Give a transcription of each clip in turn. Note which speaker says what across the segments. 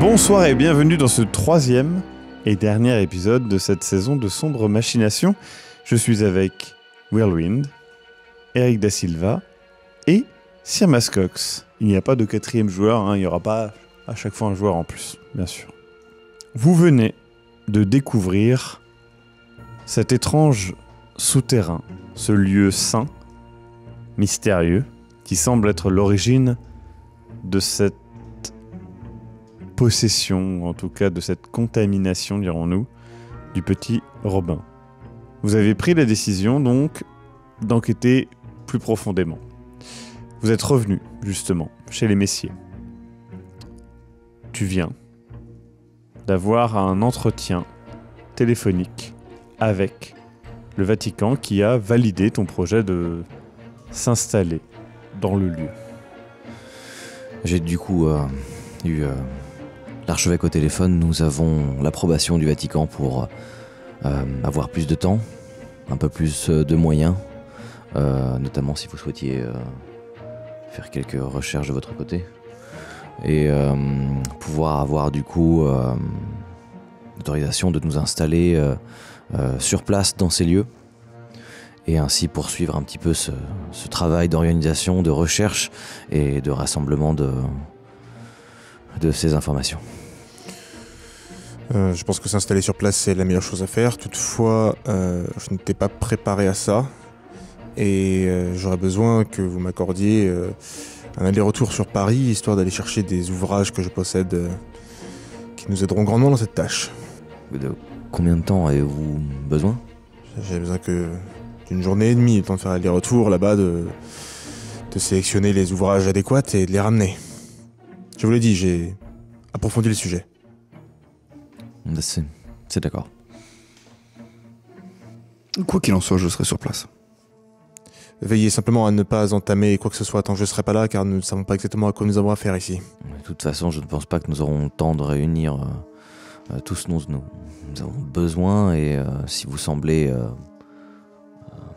Speaker 1: Bonsoir et bienvenue dans ce troisième et dernier épisode de cette saison de Sombres Machinations. Je suis avec Whirlwind, Eric Da Silva et Sir Mascox. Il n'y a pas de quatrième joueur, il n'y aura pas à chaque fois un joueur en plus, bien sûr. Vous venez de découvrir cet étrange souterrain, ce lieu saint, mystérieux, qui semble être l'origine de cette possession, en tout cas de cette contamination, dirons-nous, du petit Robin. Vous avez pris la décision, donc, d'enquêter plus profondément. Vous êtes revenu, justement, chez les Messiers. Tu viens d'avoir un entretien téléphonique avec le Vatican qui a validé ton projet de s'installer dans le lieu.
Speaker 2: J'ai du coup eu l'archevêque au téléphone. Nous avons l'approbation du Vatican pour avoir plus de temps, un peu plus de moyens, notamment si vous souhaitiez faire quelques recherches de votre côté, et pouvoir avoir du coup l'autorisation de nous installer sur place dans ces lieux, et ainsi poursuivre un petit peu ce travail d'organisation, de recherche et de rassemblement de ces informations.
Speaker 3: Je pense que s'installer sur place, c'est la meilleure chose à faire. Toutefois, je n'étais pas préparé à ça. Et j'aurais besoin que vous m'accordiez un aller-retour sur Paris, histoire d'aller chercher des ouvrages que je possède qui nous aideront grandement dans cette tâche.
Speaker 2: De combien de temps avez-vous besoin ?
Speaker 3: J'ai besoin d'une journée et demie, le temps de faire aller-retour là-bas, de sélectionner les ouvrages adéquats et de les ramener. Je vous l'ai dit, j'ai approfondi le sujet.
Speaker 2: C'est d'accord.
Speaker 4: Quoi qu'il en soit, je serai sur place.
Speaker 3: Veillez simplement à ne pas entamer quoi que ce soit tant que je ne serai pas là, car nous ne savons pas exactement à quoi nous avons affaire ici.
Speaker 2: De toute façon, je ne pense pas que nous aurons le temps de réunir tout ce dont nous avons besoin, et si vous semblez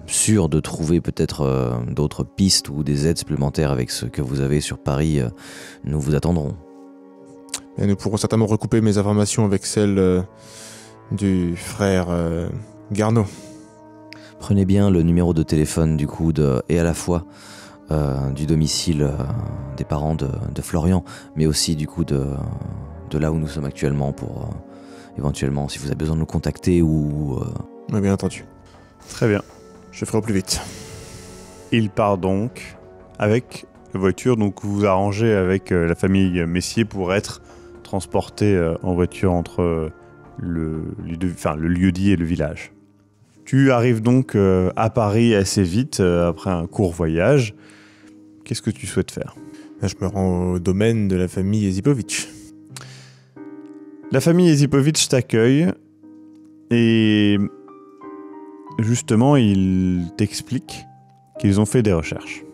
Speaker 2: sûr de trouver peut-être d'autres pistes ou des aides supplémentaires avec ce que vous avez sur Paris, nous vous attendrons.
Speaker 3: Et nous pourrons certainement recouper mes informations avec celles du frère Garneau.
Speaker 2: Prenez bien le numéro de téléphone du coup et à la fois du domicile des parents de Florian, mais aussi du coup de là où nous sommes actuellement pour éventuellement si vous avez besoin de nous contacter ou...
Speaker 3: Oui, bien entendu.
Speaker 1: Très bien.
Speaker 3: Je ferai au plus vite.
Speaker 1: Il part donc avec la voiture, donc vous vous arrangez avec la famille Messier pour être transporté en voiture entre le lieu-dit et le village. Tu arrives donc à Paris assez vite, après un court voyage. Qu'est-ce que tu souhaites faire ?
Speaker 3: Je me rends au domaine de la famille Ezipovitch.
Speaker 1: La famille Ezipovitch t'accueille et justement, ils t'expliquent qu'ils ont fait des recherches.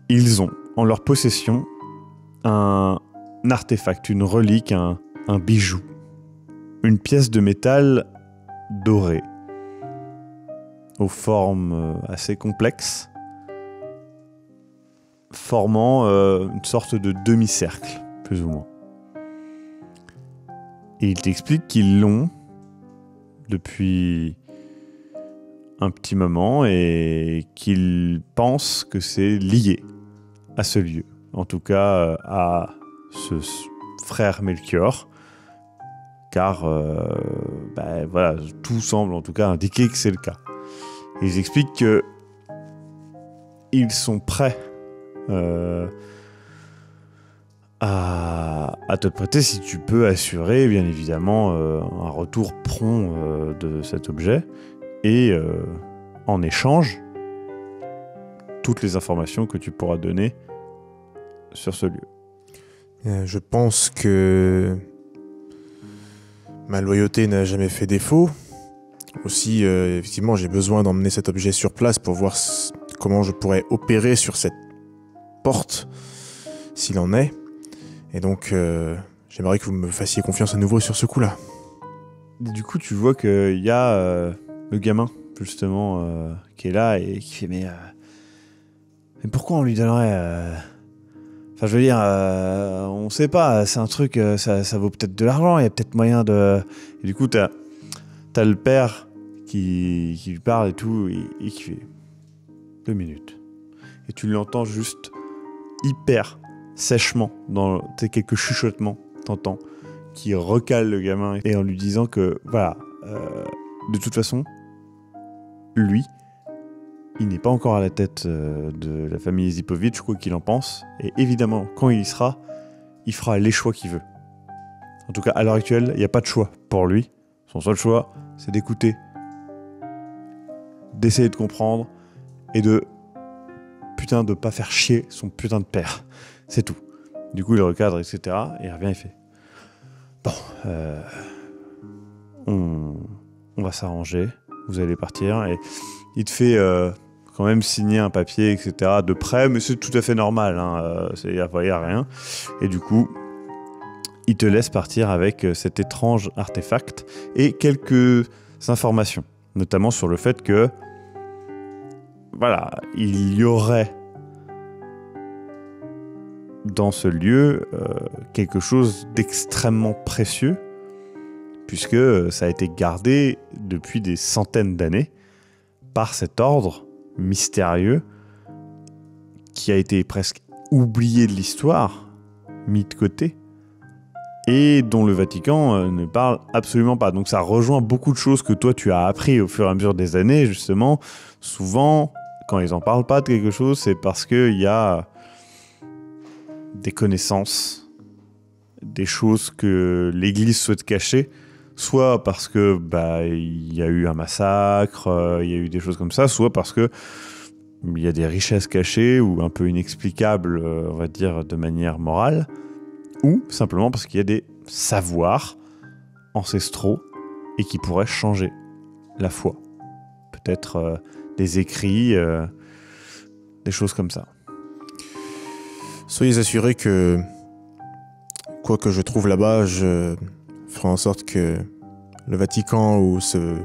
Speaker 1: Ils ont en leur possession un artefact, une relique, un bijou, une pièce de métal dorée, aux formes assez complexes, formant une sorte de demi-cercle, plus ou moins. Et ils t'expliquent qu'ils l'ont depuis un petit moment et qu'ils pensent que c'est lié à ce lieu, en tout cas à ce frère Melchior, car voilà, tout semble en tout cas indiquer que c'est le cas. Et ils expliquent que ils sont prêts à te prêter si tu peux assurer bien évidemment un retour prompt de cet objet et en échange toutes les informations que tu pourras donner sur ce lieu.
Speaker 3: Je pense que ma loyauté n'a jamais fait défaut. Aussi, effectivement, j'ai besoin d'emmener cet objet sur place pour voir comment je pourrais opérer sur cette porte. s'il en est. Et donc, j'aimerais que vous me fassiez confiance à nouveau sur ce coup-là.
Speaker 1: Du coup, tu vois qu'il y a le gamin, justement, qui est là et qui fait mais pourquoi on lui donnerait Enfin, je veux dire, on sait pas, c'est un truc, ça vaut peut-être de l'argent, il y a peut-être moyen de... Et du coup, t'as le père qui lui parle et tout, et qui fait 2 minutes. Et tu l'entends juste hyper sèchement, dans quelques chuchotements, t'entends, qui recale le gamin, et en lui disant que, voilà, de toute façon, lui, il n'est pas encore à la tête de la famille Zipovitch, quoi qu'il en pense, et évidemment, quand il y sera, il fera les choix qu'il veut. En tout cas, à l'heure actuelle, il n'y a pas de choix pour lui. Son seul choix, c'est d'écouter, d'essayer de comprendre, et de pas faire chier son putain de père. C'est tout. Du coup, il recadre, etc., et il revient, il fait bon, on va s'arranger, vous allez partir, et il te fait quand même signer un papier, etc., de prêt, mais c'est tout à fait normal, hein, il n'y a rien. Et du coup, il te laisse partir avec cet étrange artefact et quelques informations, notamment sur le fait que, voilà, il y aurait dans ce lieu quelque chose d'extrêmement précieux, puisque ça a été gardé depuis des centaines d'années par cet ordre mystérieux qui a été presque oublié de l'histoire, mis de côté, et dont le Vatican ne parle absolument pas. Donc ça rejoint beaucoup de choses que toi tu as appris au fur et à mesure des années, justement. Souvent, quand ils en parlent pas de quelque chose, c'est parce qu'il y a des connaissances, des choses que l'Église souhaite cacher, soit parce que il y a eu un massacre, il y a eu des choses comme ça, soit parce que il y a des richesses cachées ou un peu inexplicables, on va dire de manière morale, ou simplement parce qu'il y a des savoirs ancestraux et qui pourraient changer la foi. Peut-être des écrits, des choses comme ça.
Speaker 3: Soyez assurés que, quoi que je trouve là-bas, je ferai en sorte que le Vatican ou ce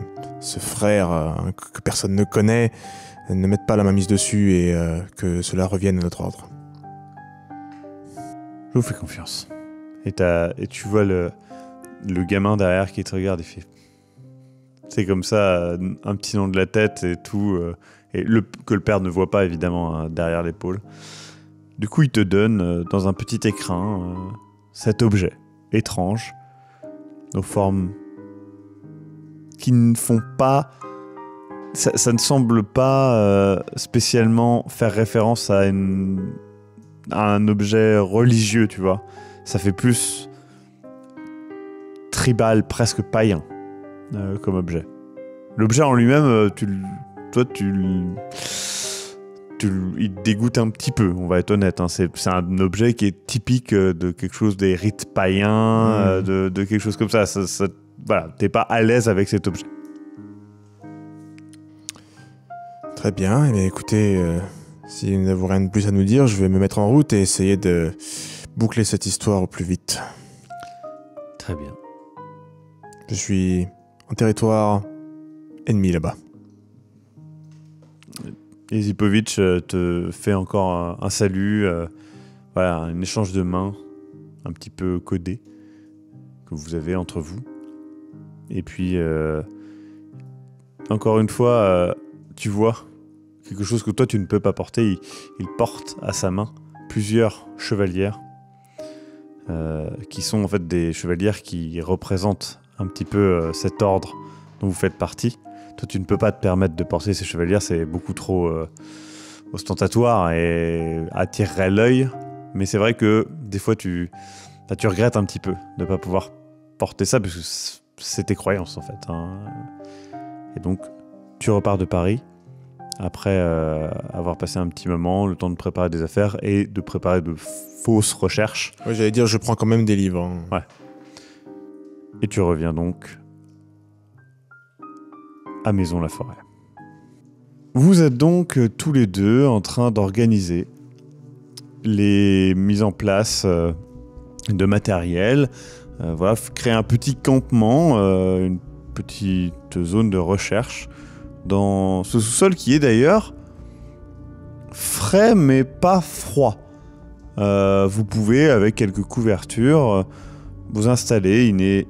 Speaker 3: frère que personne ne connaît ne mette pas la main mise dessus et que cela revienne à notre ordre.
Speaker 1: Je vous fais confiance. Et tu vois le gamin derrière qui te regarde et fait... C'est comme ça, un petit nom de la tête et tout, que le père ne voit pas évidemment derrière l'épaule. Du coup, il te donne dans un petit écrin cet objet étrange, aux formes qui ne font pas... Ça ne semble pas spécialement faire référence à un objet religieux, tu vois. Ça fait plus tribal, presque païen, comme objet. L'objet en lui-même, il te dégoûte un petit peu, on va être honnête. Hein. C'est un objet qui est typique de quelque chose des rites païens, de quelque chose comme ça. Voilà, t'es pas à l'aise avec cet objet.
Speaker 3: Très bien, eh bien écoutez, si vous n'avez rien de plus à nous dire, je vais me mettre en route et essayer de boucler cette histoire au plus vite.
Speaker 1: Très bien.
Speaker 3: Je suis en territoire ennemi là-bas.
Speaker 1: Et Zipovitch te fait encore un salut, voilà, un échange de mains un petit peu codé que vous avez entre vous. Et puis, encore une fois, tu vois quelque chose que toi tu ne peux pas porter. Il porte à sa main plusieurs chevalières qui sont en fait des chevalières qui représentent un petit peu cet ordre dont vous faites partie. Toi, tu ne peux pas te permettre de porter ces chevalières, c'est beaucoup trop ostentatoire et attirerait l'œil. Mais c'est vrai que des fois, tu regrettes un petit peu de ne pas pouvoir porter ça, parce que c'est tes croyances, en fait. Hein. Et donc, tu repars de Paris, après avoir passé un petit moment, le temps de préparer des affaires et de préparer de fausses recherches.
Speaker 3: Ouais, j'allais dire, je prends quand même des livres. Hein.
Speaker 1: Ouais. Et tu reviens donc à Maisons-la-Forêt. Vous êtes donc tous les deux en train d'organiser les mises en place de matériel. Voilà, créer un petit campement, une petite zone de recherche dans ce sous-sol qui est d'ailleurs frais mais pas froid. Vous pouvez, avec quelques couvertures, vous installer. Il n'est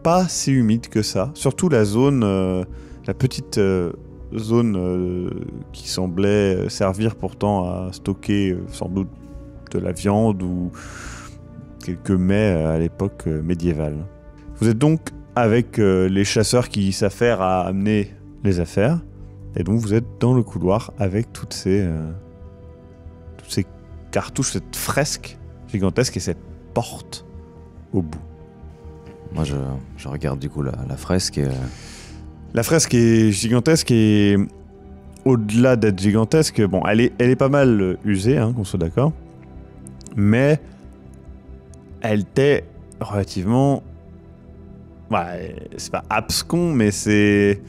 Speaker 1: pas si humide que ça. Surtout la zone, la petite zone qui semblait servir pourtant à stocker sans doute de la viande ou quelques mets à l'époque médiévale. Vous êtes donc avec les chasseurs qui s'affairent à amener les affaires, et donc vous êtes dans le couloir avec toutes ces cartouches, cette fresque gigantesque et cette porte au bout.
Speaker 2: Moi, je regarde du coup la fresque et...
Speaker 1: La fresque est gigantesque et au-delà d'être gigantesque, bon, elle est pas mal usée, hein, qu'on soit d'accord, mais elle était relativement... Ouais, c'est pas abscon, mais c'est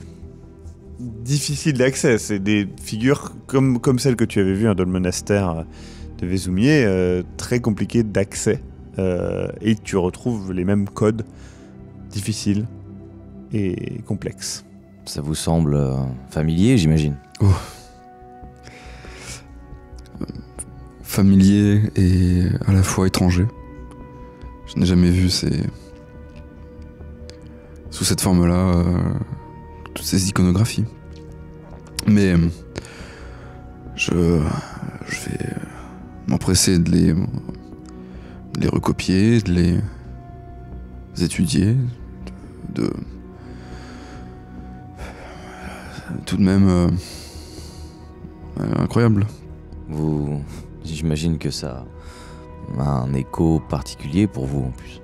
Speaker 1: difficile d'accès. C'est des figures comme celles que tu avais vues dans le monastère de Vézoumier, très compliquées d'accès. Et tu retrouves les mêmes codes difficiles et complexes.
Speaker 2: Ça vous semble familier, j'imagine?
Speaker 4: Familier et à la fois étranger. Je n'ai jamais vu sous cette forme-là toutes ces iconographies. Mais je vais m'empresser de les recopier, de les étudier, de tout de même incroyable.
Speaker 2: J'imagine que ça a un écho particulier pour vous en plus.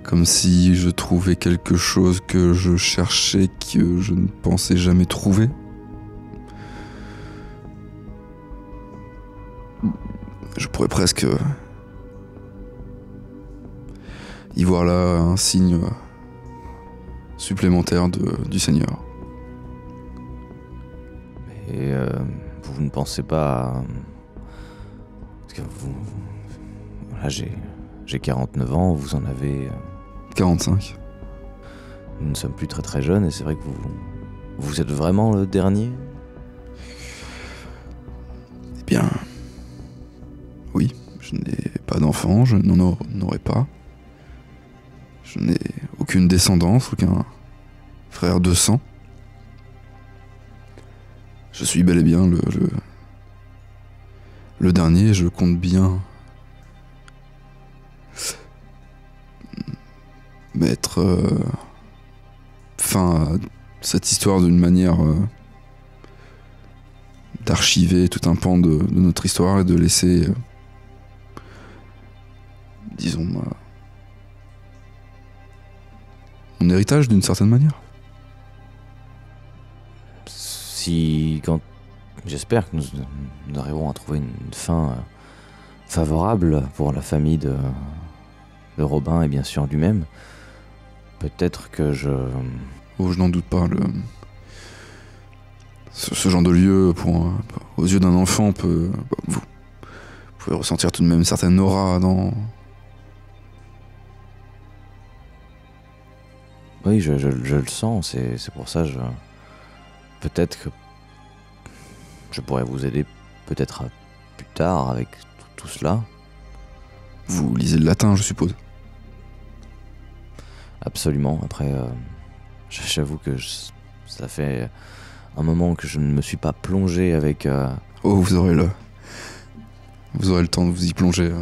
Speaker 4: Comme si je trouvais quelque chose que je cherchais, que je ne pensais jamais trouver. Je pourrais presque y voir là un signe supplémentaire du Seigneur.
Speaker 2: Et vous ne pensez pas... Parce que là, j'ai 49 ans, vous en avez...
Speaker 4: 45.
Speaker 2: Nous ne sommes plus très très jeunes et c'est vrai que vous êtes vraiment le dernier?
Speaker 4: Eh bien... Oui, je n'ai pas d'enfant, je n'en aurai pas. Je n'ai aucune descendance, aucun frère de sang. Je suis bel et bien le dernier, je compte bien mettre fin à cette histoire d'une manière d'archiver tout un pan de notre histoire et de laisser, disons, mon héritage d'une certaine manière.
Speaker 2: J'espère que nous arriverons à trouver une fin favorable pour la famille de Robin et bien sûr lui-même. Peut-être que
Speaker 4: Oh, je n'en doute pas. Ce genre de lieu, aux yeux d'un enfant, vous pouvez ressentir tout de même une certaine aura dans...
Speaker 2: Oui, je le sens, c'est pour ça peut-être que je pourrais vous aider peut-être plus tard avec tout cela.
Speaker 4: Vous lisez le latin, je suppose.
Speaker 2: Absolument. Après, j'avoue que ça fait un moment que je ne me suis pas plongé avec...
Speaker 4: Oh, vous aurez le temps de vous y plonger.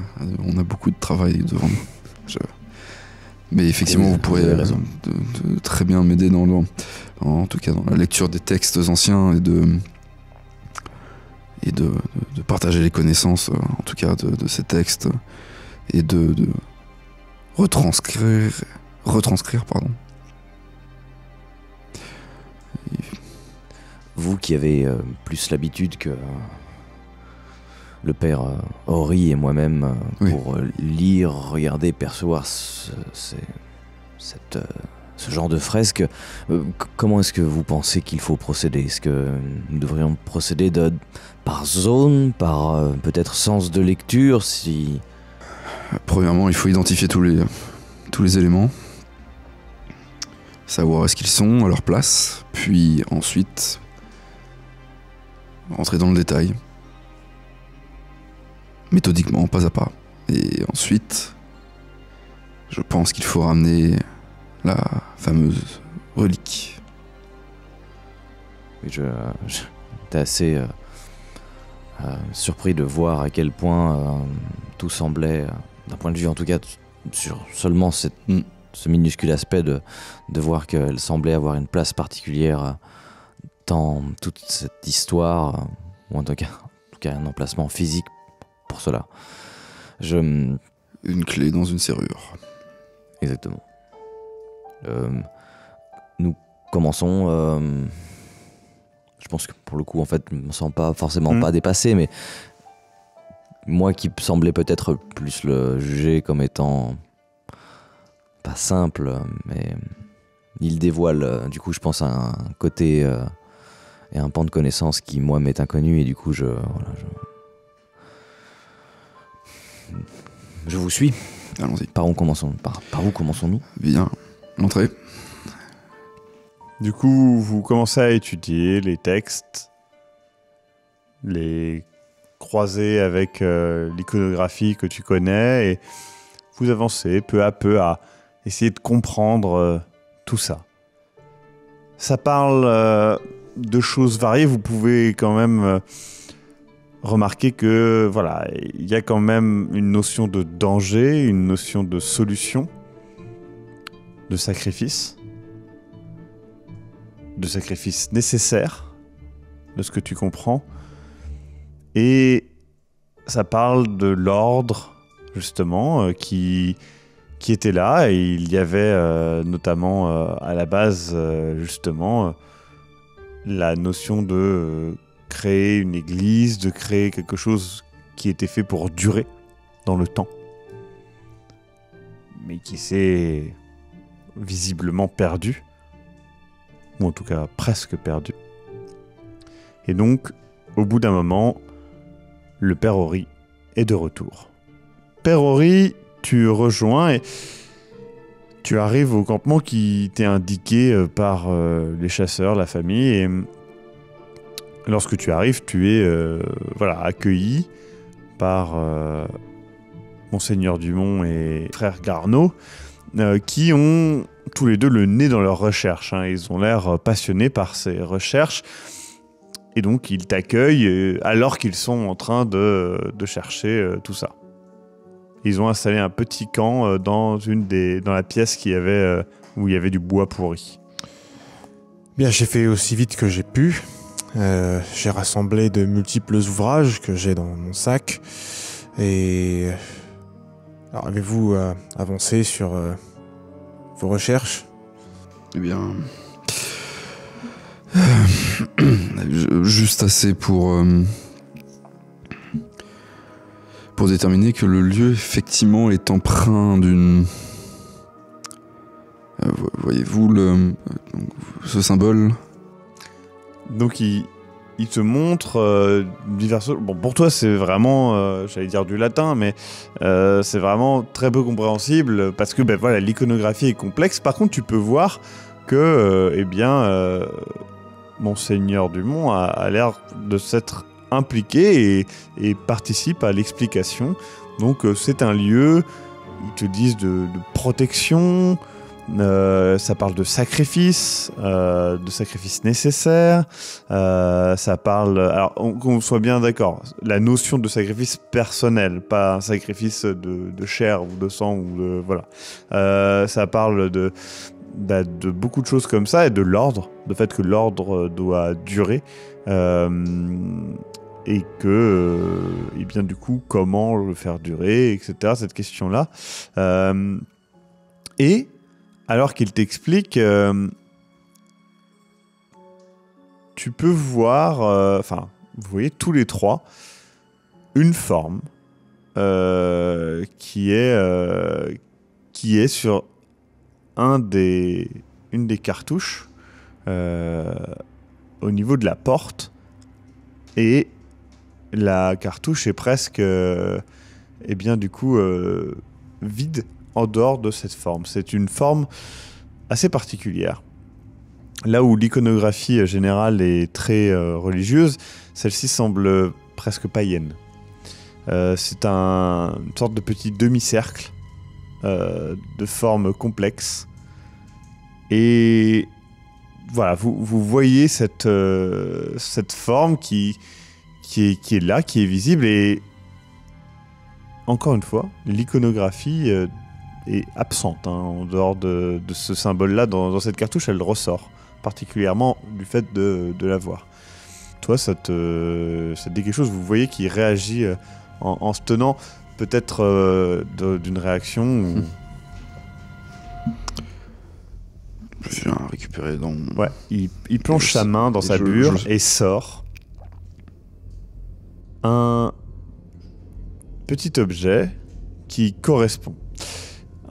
Speaker 4: On a beaucoup de travail devant nous. Mais effectivement, vous pourrez très bien m'aider en tout cas dans la lecture des textes anciens et de partager les connaissances, en tout cas de ces textes, et de retranscrire, pardon.
Speaker 2: Vous qui avez plus l'habitude que le père Horry et moi-même
Speaker 4: Oui.
Speaker 2: pour lire, regarder, percevoir cette ce genre de fresque. Comment est-ce que vous pensez qu'il faut procéder? Est-ce que nous devrions procéder par zone, par peut-être sens de lecture si...
Speaker 4: Premièrement, il faut identifier tous les éléments, savoir est-ce qu'ils sont à leur place, puis ensuite rentrer dans le détail, méthodiquement, pas à pas. Et ensuite, je pense qu'il faut ramener la fameuse relique.
Speaker 2: J'étais assez surpris de voir à quel point tout semblait, d'un point de vue en tout cas sur seulement ce minuscule aspect de voir qu'elle semblait avoir une place particulière dans toute cette histoire, ou en tout cas un emplacement physique pour cela.
Speaker 4: Une clé dans une serrure.
Speaker 2: Exactement. Nous commençons. Je pense que pour le coup, en fait, je me sens pas forcément pas dépassé, mais moi qui semblais peut-être plus le juger comme étant pas simple, mais il dévoile, du coup, je pense, un côté et un pan de connaissance qui, moi, m'est inconnu, et du coup, je vous suis.
Speaker 4: Allons-y.
Speaker 2: Par où commençons-nous?
Speaker 4: Bien. L'entrée.
Speaker 1: Du coup, vous commencez à étudier les textes, les croiser avec l'iconographie que tu connais, et vous avancez peu à peu à essayer de comprendre tout ça. Ça parle de choses variées. Vous pouvez quand même remarquer que voilà, il y a quand même une notion de danger, une notion de solution, de sacrifice nécessaire, de ce que tu comprends. Et ça parle de l'ordre, justement, qui était là. Et il y avait notamment à la base, justement, la notion de créer une église, de créer quelque chose qui était fait pour durer dans le temps, mais qui s'est visiblement perdu, ou en tout cas presque perdu. Et donc, au bout d'un moment, le Père Ori est de retour. Père Ori, tu rejoins et tu arrives au campement qui t'est indiqué par les chasseurs, la famille, et lorsque tu arrives, tu es accueilli par Monseigneur Dumont et Frère Garneau, qui ont tous les deux le nez dans leurs recherches. Ils ont l'air passionnés par ces recherches. Et donc, ils t'accueillent alors qu'ils sont en train de chercher tout ça. Ils ont installé un petit camp dans la pièce où il y avait du bois pourri.
Speaker 3: Bien, j'ai fait aussi vite que j'ai pu. J'ai rassemblé de multiples ouvrages que j'ai dans mon sac. Et... Alors, avez-vous avancé sur vos recherches?
Speaker 4: Eh bien... juste assez pour déterminer que le lieu, effectivement, est empreint d'une... voyez-vous ce symbole?
Speaker 1: Donc, il te montre diverses... Bon, pour toi, c'est vraiment, j'allais dire du latin, mais c'est vraiment très peu compréhensible parce que l'iconographie est complexe. Par contre, tu peux voir que, Monseigneur Dumont a l'air de s'être impliqué et participe à l'explication. Donc, c'est un lieu, ils te disent de protection. Ça parle de sacrifice nécessaire. Ça parle... Alors, qu'on soit bien d'accord, la notion de sacrifice personnel, pas un sacrifice de chair ou de sang. Ça parle de beaucoup de choses comme ça, et de l'ordre, le fait que l'ordre doit durer. Et que, du coup, comment le faire durer, etc. Cette question-là. Et... alors qu'il t'explique, tu peux voir, vous voyez tous les trois, une forme qui est sur un des une des cartouches au niveau de la porte, et la cartouche est presque vide en dehors de cette forme. C'est une forme assez particulière. Là où l'iconographie générale est très religieuse, celle-ci semble presque païenne. C'est une sorte de petit demi-cercle de forme complexe. Et voilà, vous voyez cette forme qui est là, qui est visible. Et encore une fois, l'iconographie est absente en dehors de ce symbole-là. Dans cette cartouche, elle ressort, particulièrement du fait de la voir. Toi, ça te dit quelque chose? Vous voyez qu'il réagit en se tenant peut-être d'une réaction ou...
Speaker 4: Je viens récupérer dans...
Speaker 1: Ouais, il plonge sa main dans sa bure et sort un petit objet qui correspond.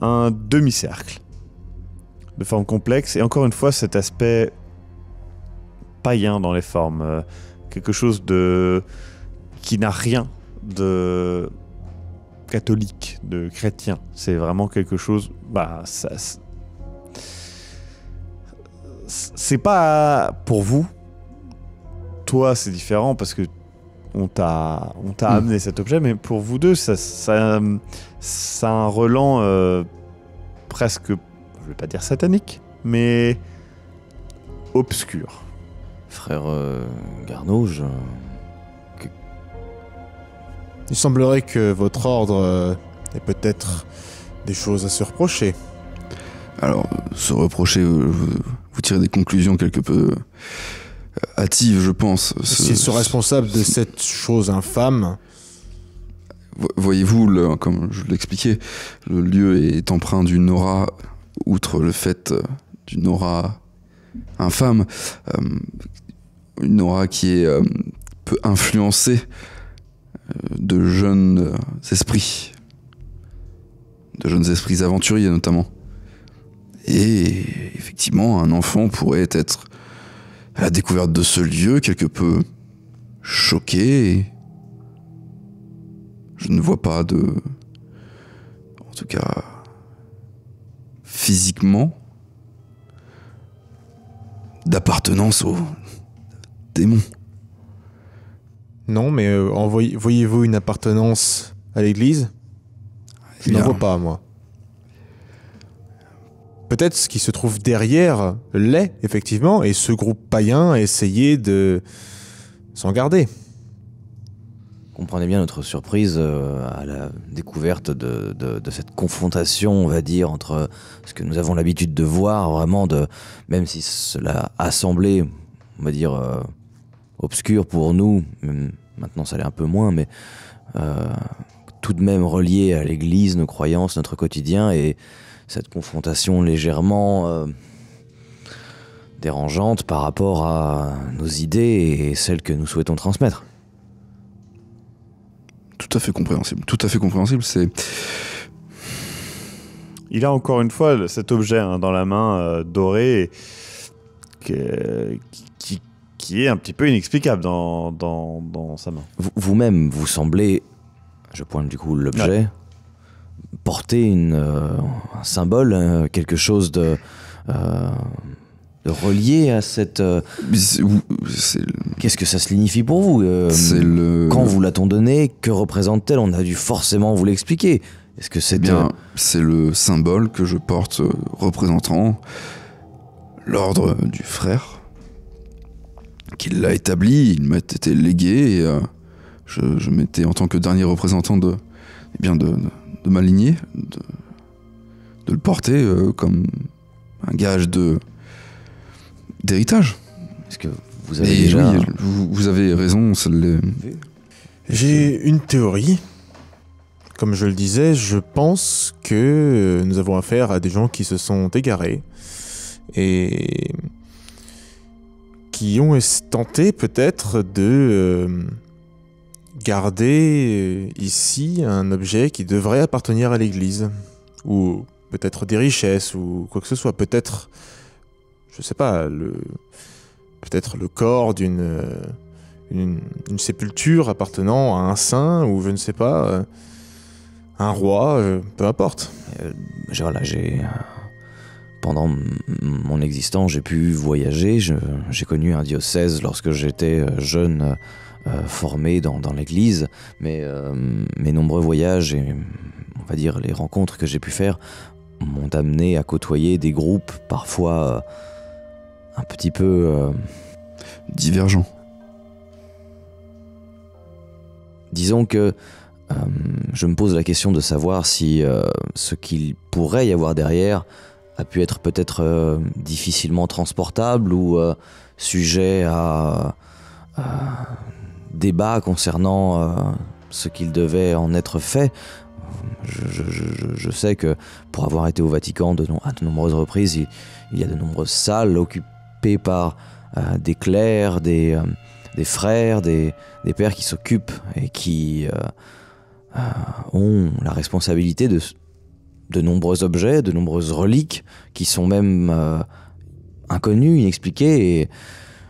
Speaker 1: Un demi-cercle de forme complexe. Et encore une fois, cet aspect païen dans les formes. Quelque chose qui n'a rien de catholique, de chrétien. C'est vraiment quelque chose... c'est pas pour vous. Toi, c'est différent parce que on t'a amené cet objet, mais pour vous deux, ça a un relent presque, je vais pas dire satanique, mais obscur.
Speaker 2: Frère Garneau,
Speaker 3: Il semblerait que votre ordre ait peut-être des choses à se reprocher.
Speaker 4: Alors, se reprocher, vous tirez des conclusions quelque peu hâtives, je pense.
Speaker 3: S'ils sont responsables de cette chose infâme...
Speaker 4: Voyez-vous, comme je l'expliquais, le lieu est empreint d'une aura, outre le fait d'une aura infâme, une aura qui peut influencer de jeunes esprits aventuriers notamment. Et effectivement, un enfant pourrait être à la découverte de ce lieu quelque peu choqué. Je ne vois pas en tout cas physiquement, d'appartenance au démon.
Speaker 3: Non, mais voyez-vous une appartenance à l'église? Je n'en vois pas, moi. Peut-être ce qui se trouve derrière l'est, effectivement, et ce groupe païen a essayé de s'en garder.
Speaker 2: Comprenez bien notre surprise à la découverte de cette confrontation, on va dire, entre ce que nous avons l'habitude de voir, vraiment, même si cela a semblé, on va dire, obscur pour nous, maintenant ça l'est un peu moins, mais tout de même relié à l'église, nos croyances, notre quotidien, et cette confrontation légèrement dérangeante par rapport à nos idées et celles que nous souhaitons transmettre.
Speaker 4: Tout à fait compréhensible, c'est...
Speaker 1: Il a encore une fois cet objet dans la main doré qui est un petit peu inexplicable dans sa main.
Speaker 2: Vous-même, vous semblez, je pointe du coup l'objet, porter un symbole, quelque chose de relié à cette... Qu'est-ce que ça signifie pour vous Quand vous l'a-t-on donné? Que représente-t-elle? On a dû forcément vous l'expliquer. Est-ce que c'est...
Speaker 4: C'est le symbole que je porte représentant l'ordre du frère qui l'a établi. Il m'a été légué et je m'étais, en tant que dernier représentant de ma lignée, de le porter comme un gage d'héritage.
Speaker 2: Est-ce que vous avez déjà...
Speaker 4: Oui, vous avez raison.
Speaker 3: J'ai une théorie. Comme je le disais, je pense que nous avons affaire à des gens qui se sont égarés et qui ont tenté peut-être de garder ici un objet qui devrait appartenir à l'église, ou peut-être des richesses, ou quoi que ce soit. Peut-être je sais pas, peut-être le corps d'une sépulture appartenant à un saint, ou je ne sais pas, un roi, peu importe.
Speaker 2: Pendant mon existence, j'ai pu voyager. J'ai connu un diocèse lorsque j'étais jeune, formé dans l'église. Mais mes nombreux voyages et, on va dire, les rencontres que j'ai pu faire m'ont amené à côtoyer des groupes parfois un petit peu
Speaker 4: divergents.
Speaker 2: Disons que je me pose la question de savoir si ce qu'il pourrait y avoir derrière a pu être peut-être difficilement transportable ou sujet à débat concernant ce qu'il devait en être fait. Je sais que pour avoir été au Vatican à de nombreuses reprises, il y a de nombreuses salles occupées par des clercs, des frères, des pères qui s'occupent et qui ont la responsabilité de nombreux objets, de nombreuses reliques qui sont même inconnues, inexpliquées. Et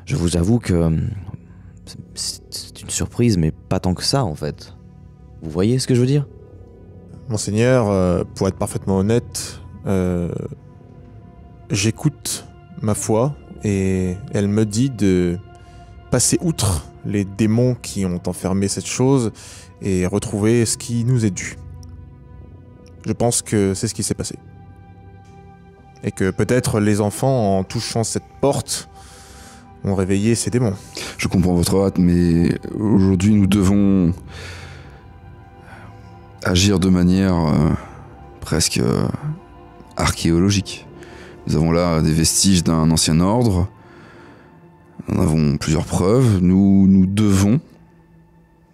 Speaker 2: je vous avoue que c'est une surprise, mais pas tant que ça en fait. Vous voyez ce que je veux dire ?
Speaker 3: Monseigneur, pour être parfaitement honnête, j'écoute ma foi et elle me dit de passer outre les démons qui ont enfermé cette chose et retrouver ce qui nous est dû. Je pense que c'est ce qui s'est passé. Et que peut-être les enfants, en touchant cette porte, ont réveillé ces démons.
Speaker 4: Je comprends votre hâte, mais aujourd'hui nous devons agir de manière presque archéologique. Nous avons là des vestiges d'un ancien ordre. Nous en avons plusieurs preuves. Nous devons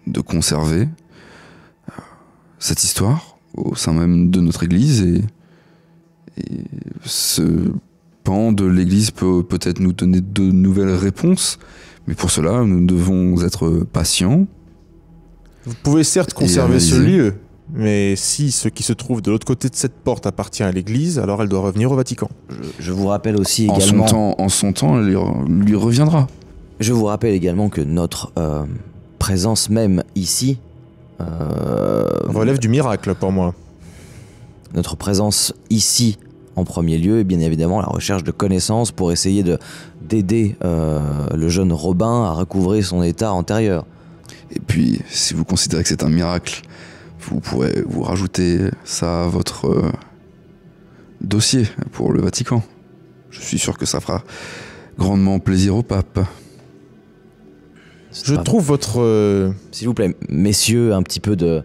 Speaker 4: de conserver cette histoire au sein même de notre église et ce pan de l'église peut peut-être nous donner de nouvelles réponses, mais pour cela nous devons être patients.
Speaker 3: Vous pouvez certes conserver ce lieu, mais si ce qui se trouve de l'autre côté de cette porte appartient à l'église, alors elle doit revenir au Vatican.
Speaker 2: Je vous rappelle aussi également...
Speaker 4: En son temps, elle lui reviendra.
Speaker 2: Je vous rappelle également que notre présence même ici...
Speaker 3: relève du miracle pour moi.
Speaker 2: Notre présence ici, en premier lieu, est bien évidemment la recherche de connaissances pour essayer d'aider le jeune Robin à recouvrer son état antérieur.
Speaker 4: Et puis, si vous considérez que c'est un miracle, vous pourrez vous rajouter ça à votre dossier pour le Vatican. Je suis sûr que ça fera grandement plaisir au pape.
Speaker 3: Je trouve votre...
Speaker 2: S'il vous plaît, messieurs, un petit peu de...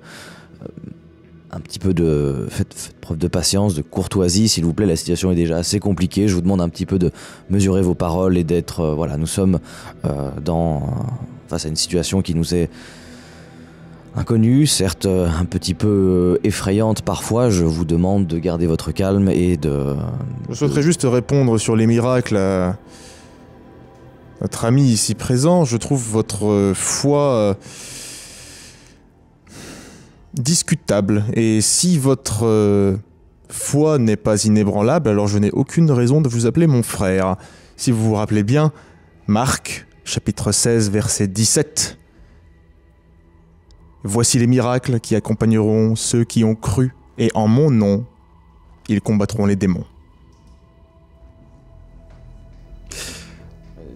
Speaker 2: Faites preuve de patience, de courtoisie, s'il vous plaît. La situation est déjà assez compliquée. Je vous demande un petit peu de mesurer vos paroles et d'être... nous sommes face à une situation qui nous est inconnue, certes un petit peu effrayante parfois. Je vous demande de garder votre calme et de...
Speaker 3: Je souhaiterais juste répondre sur les miracles à notre ami ici présent. Je trouve votre foi... discutable, et si votre foi n'est pas inébranlable, alors je n'ai aucune raison de vous appeler mon frère. Si vous vous rappelez bien, Marc, chapitre 16, verset 17. Voici les miracles qui accompagneront ceux qui ont cru, et en mon nom, ils combattront les démons.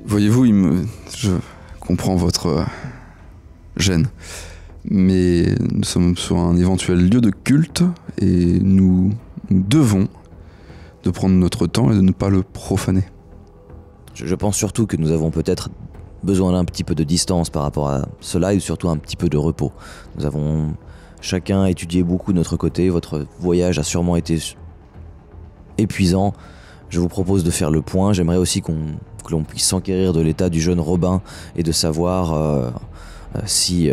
Speaker 4: Voyez-vous, je comprends votre gêne. Mais nous sommes sur un éventuel lieu de culte et nous devons de prendre notre temps et de ne pas le profaner.
Speaker 2: Je pense surtout que nous avons peut-être besoin d'un petit peu de distance par rapport à cela et surtout un petit peu de repos. Nous avons chacun étudié beaucoup de notre côté. Votre voyage a sûrement été épuisant. Je vous propose de faire le point. J'aimerais aussi que l'on puisse s'enquérir de l'état du jeune Robin et de savoir si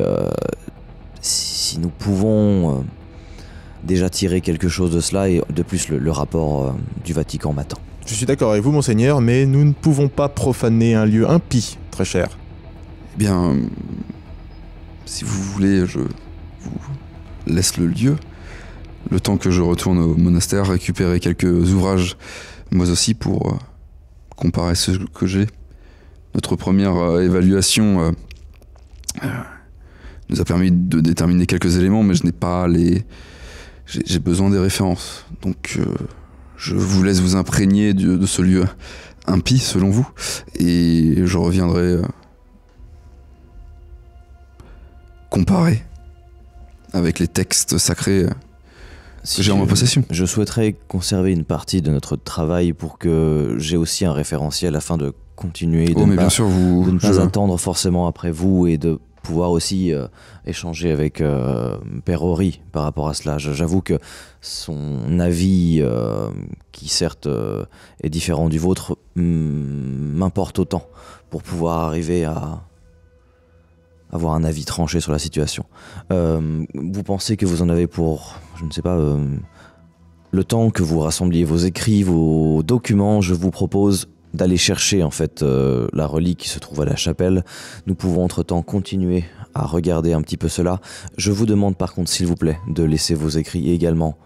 Speaker 2: nous pouvons déjà tirer quelque chose de cela, et de plus le rapport du Vatican m'attend.
Speaker 3: Je suis d'accord avec vous, monseigneur, mais nous ne pouvons pas profaner un lieu impie, très cher.
Speaker 4: Eh bien, si vous voulez, je vous laisse le lieu, le temps que je retourne au monastère, récupérer quelques ouvrages, moi aussi, pour comparer ce que j'ai. Notre première évaluation nous a permis de déterminer quelques éléments, mais je n'ai pas les... J'ai besoin des références. Donc je vous laisse vous imprégner de ce lieu impie, selon vous, et je reviendrai comparer avec les textes sacrés que j'ai en ma possession.
Speaker 2: Je souhaiterais conserver une partie de notre travail pour que j'ai aussi un référentiel afin de continuer de
Speaker 4: mais
Speaker 2: ne
Speaker 4: bien
Speaker 2: pas,
Speaker 4: sûr,
Speaker 2: de ne pas attendre forcément après vous et de pouvoir aussi échanger avec Père Rory par rapport à cela. J'avoue que son avis, qui certes est différent du vôtre, m'importe autant pour pouvoir arriver à avoir un avis tranché sur la situation. Vous pensez que vous en avez pour, je ne sais pas, le temps que vous rassembliez vos écrits, vos documents. Je vous propose d'aller chercher en fait la relique qui se trouve à la chapelle. Nous pouvons entre-temps continuer à regarder un petit peu cela. Je vous demande par contre, s'il vous plaît, de laisser vos écrits également.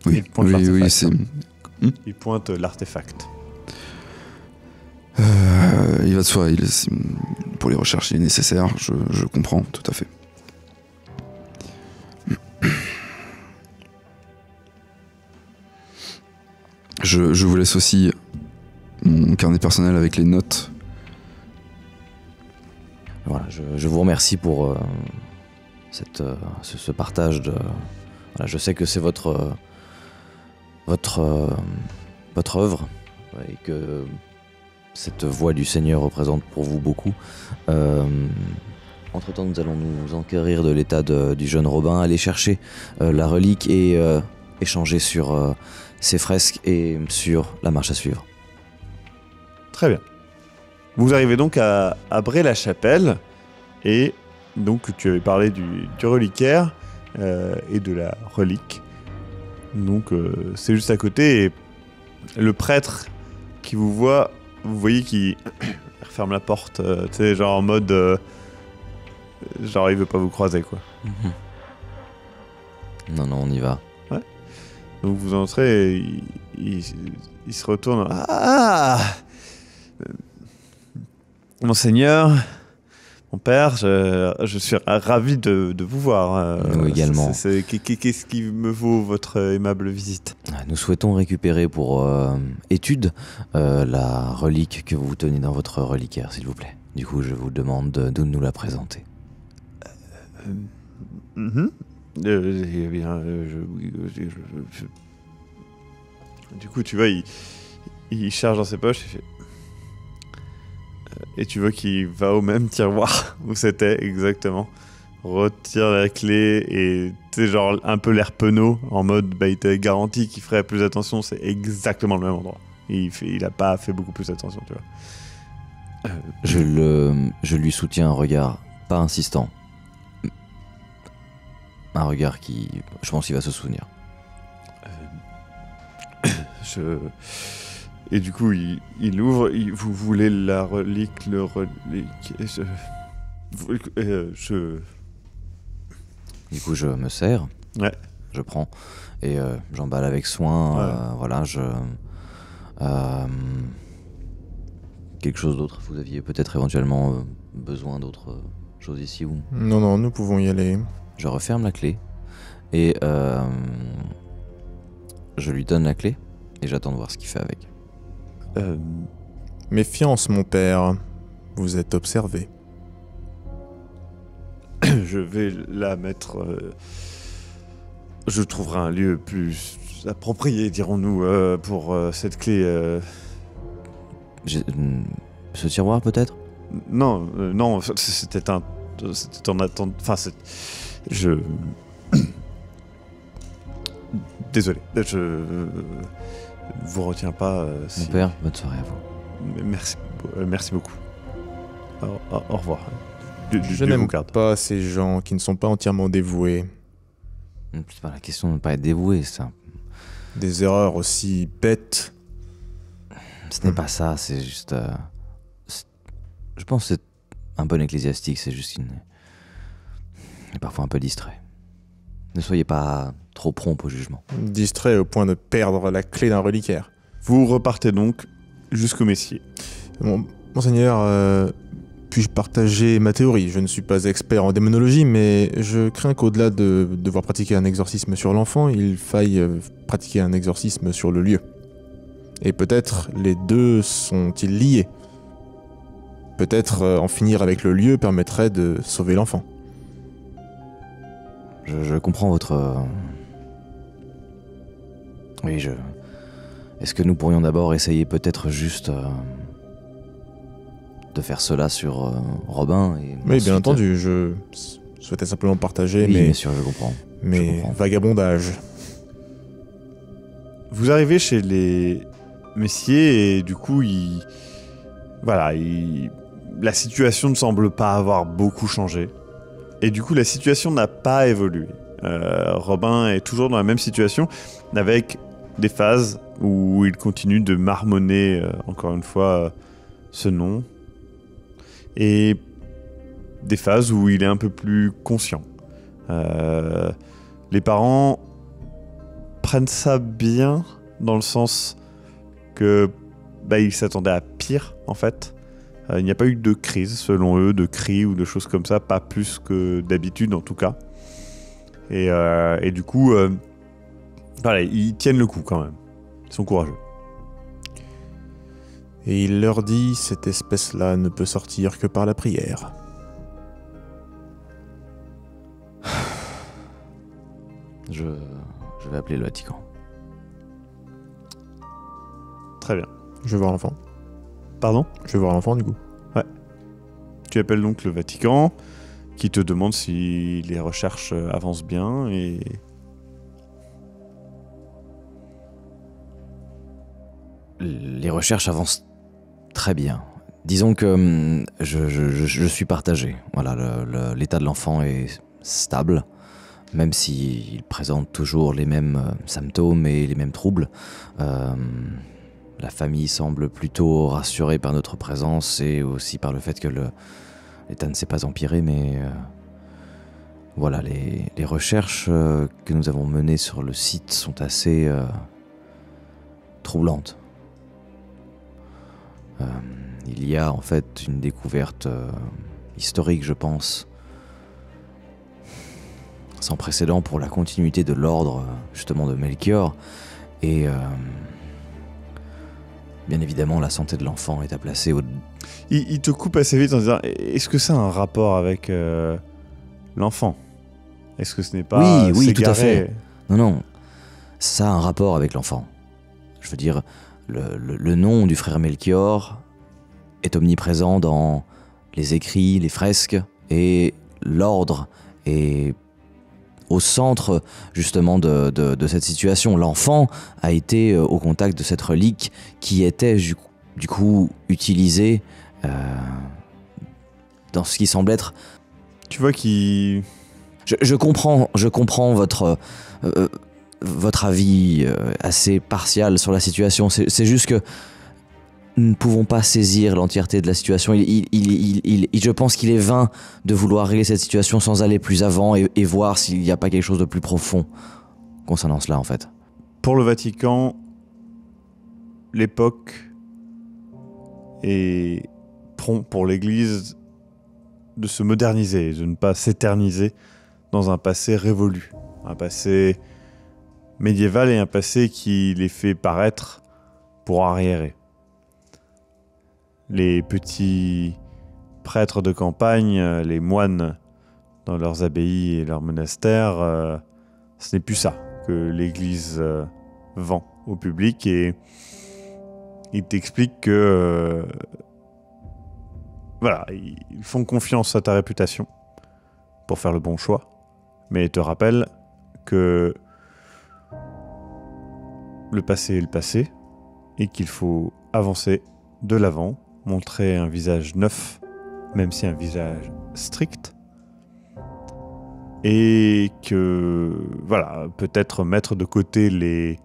Speaker 4: Oui, c'est...
Speaker 1: Il pointe l'artefact.
Speaker 4: Il va de soi, pour les recherches il est nécessaire, je comprends tout à fait. Je vous laisse aussi mon carnet personnel avec les notes.
Speaker 2: Voilà, je vous remercie pour ce partage de... Voilà, je sais que c'est votre œuvre et que cette voix du Seigneur représente pour vous beaucoup. Entre-temps, nous allons nous enquérir de l'état du jeune Robin, aller chercher la relique et échanger sur ces fresques et sur la marche à suivre.
Speaker 1: Très bien. Vous arrivez donc à Bray-la-Chapelle, et donc tu avais parlé du reliquaire et de la relique. Donc c'est juste à côté, et le prêtre qui vous voit, vous voyez qu'il referme la porte, tu sais, genre en mode... genre il veut pas vous croiser, quoi.
Speaker 2: Non, on y va.
Speaker 1: Ouais. Donc vous entrez et il se retourne. Ah, Monseigneur, mon père, je suis ravi de vous voir.
Speaker 2: Nous également.
Speaker 1: Qu'est-ce qui me vaut votre aimable visite?
Speaker 2: Nous souhaitons récupérer pour étude la relique que vous tenez dans votre reliquaire, s'il vous plaît. Du coup, je vous demande de nous la présenter.
Speaker 1: Eh bien, du coup, tu vois, il charge dans ses poches et tu vois qu'il va au même tiroir où c'était exactement. Retire la clé et tu sais, genre un peu l'air penaud, en mode bah, il t'avait garanti qu'il ferait plus attention, c'est exactement le même endroit. Il a pas fait beaucoup plus attention, tu vois.
Speaker 2: Je lui soutiens un regard pas insistant. Un regard qui, je pense qu'il va se souvenir.
Speaker 1: Et du coup, il ouvre. Vous voulez la relique, le relique.
Speaker 2: Du coup, je me sers.
Speaker 1: Ouais.
Speaker 2: Je prends et j'emballe avec soin.
Speaker 1: Ouais.
Speaker 2: Voilà, quelque chose d'autre. Vous aviez peut-être éventuellement besoin d'autre chose ici ou...
Speaker 3: Non, nous pouvons y aller.
Speaker 2: Je referme la clé et je lui donne la clé et j'attends de voir ce qu'il fait avec.
Speaker 3: Méfiance, mon père. Vous êtes observé.
Speaker 1: Je vais la mettre... je trouverai un lieu plus approprié, dirons-nous, pour cette clé.
Speaker 2: Ce tiroir peut-être ?
Speaker 1: Non, c'était en attente... Enfin, je... Désolé, je vous retiens pas.
Speaker 2: Mon père, bonne soirée à vous.
Speaker 1: Merci beaucoup. Au revoir.
Speaker 3: Je n'aime pas ces gens qui ne sont pas entièrement dévoués.
Speaker 2: C'est pas la question de ne pas être dévoué, c'est
Speaker 3: Des erreurs aussi bêtes.
Speaker 2: Ce n'est pas ça, c'est juste... je pense que c'est un bon ecclésiastique, c'est juste qu'il est parfois un peu distrait. Ne soyez pas trop prompt au jugement.
Speaker 3: Distrait au point de perdre la clé d'un reliquaire.
Speaker 1: Vous repartez donc jusqu'au Messier.
Speaker 3: Monseigneur, puis-je partager ma théorie? Je ne suis pas expert en démonologie, mais je crains qu'au-delà de devoir pratiquer un exorcisme sur l'enfant, il faille pratiquer un exorcisme sur le lieu. Et peut-être les deux sont-ils liés? Peut-être en finir avec le lieu permettrait de sauver l'enfant.
Speaker 2: Je comprends votre... Oui, Est-ce que nous pourrions d'abord essayer peut-être juste de faire cela sur Robin et
Speaker 3: Oui,
Speaker 2: ensuite...
Speaker 3: bien entendu, je souhaitais simplement partager
Speaker 2: Oui, bien sûr, je comprends.
Speaker 3: mes vagabondages.
Speaker 1: Vous arrivez chez les Messiers et du coup, la situation ne semble pas avoir beaucoup changé. Et du coup, la situation n'a pas évolué. Robin est toujours dans la même situation, avec des phases où il continue de marmonner, encore une fois, ce nom. Et des phases où il est un peu plus conscient. Les parents prennent ça bien, dans le sens que ils s'attendaient à pire, en fait. Il n'y a pas eu de crise, selon eux, de cris ou de choses comme ça, pas plus que d'habitude en tout cas. Et du coup, ils tiennent le coup quand même. Ils sont courageux.
Speaker 3: Et il leur dit, cette espèce-là ne peut sortir que par la prière.
Speaker 2: Je vais appeler le Vatican.
Speaker 1: Très bien.
Speaker 3: Je vais voir l'enfant.
Speaker 1: Pardon ?
Speaker 3: Je vais voir l'enfant du coup.
Speaker 1: Ouais. Tu appelles donc le Vatican, qui te demande si les recherches avancent bien et...
Speaker 2: Les recherches avancent très bien. Disons que je suis partagé. Voilà, l'état de l'enfant est stable, même s'il présente toujours les mêmes symptômes et les mêmes troubles. La famille semble plutôt rassurée par notre présence et aussi par le fait que l'état ne s'est pas empiré, mais voilà, les recherches que nous avons menées sur le site sont assez troublantes. Il y a en fait une découverte historique, je pense, sans précédent pour la continuité de l'ordre justement de Melchior, et bien évidemment la santé de l'enfant est à placer au...
Speaker 1: Il te coupe assez vite en disant, est-ce que ça a un rapport avec l'enfant ? Est-ce que ce n'est pas
Speaker 2: Oui, tout à
Speaker 1: s'égarer ?
Speaker 2: fait. Non, ça a un rapport avec l'enfant. Je veux dire, le nom du frère Melchior est omniprésent dans les écrits, les fresques, et l'ordre est au centre justement de cette situation. L'enfant a été au contact de cette relique qui était du coup utilisée dans ce qui semble être...
Speaker 1: Tu vois qu'il...
Speaker 2: Je comprends votre avis assez partial sur la situation. C'est juste que nous ne pouvons pas saisir l'entièreté de la situation. Je pense qu'il est vain de vouloir régler cette situation sans aller plus avant et voir s'il n'y a pas quelque chose de plus profond concernant cela, en fait.
Speaker 1: Pour le Vatican, l'époque est prompt pour l'Église de se moderniser, de ne pas s'éterniser dans un passé révolu, un passé médiéval et un passé qui les fait paraître pour arriérer. Les petits prêtres de campagne, les moines dans leurs abbayes et leurs monastères, ce n'est plus ça que l'Église vend au public, et ils t'expliquent que ils font confiance à ta réputation pour faire le bon choix, mais ils te rappellent que le passé est le passé et qu'il faut avancer de l'avant, montrer un visage neuf, même si un visage strict, et que, peut-être mettre de côté les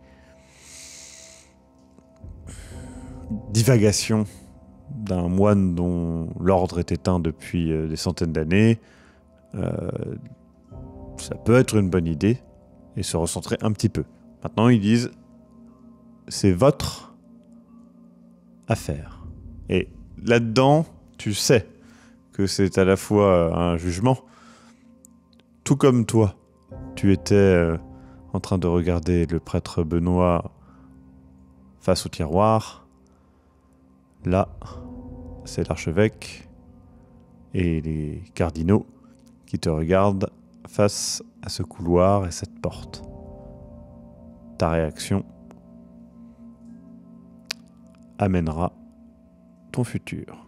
Speaker 1: divagations d'un moine dont l'ordre est éteint depuis des centaines d'années. Ça peut être une bonne idée, et se recentrer un petit peu. Maintenant, ils disent c'est votre affaire. Et là-dedans, tu sais que c'est à la fois un jugement, tout comme toi. Tu étais en train de regarder le prêtre Benoît face au tiroir. Là, c'est l'archevêque et les cardinaux qui te regardent face à ce couloir et cette porte. Ta réaction amènera ton futur.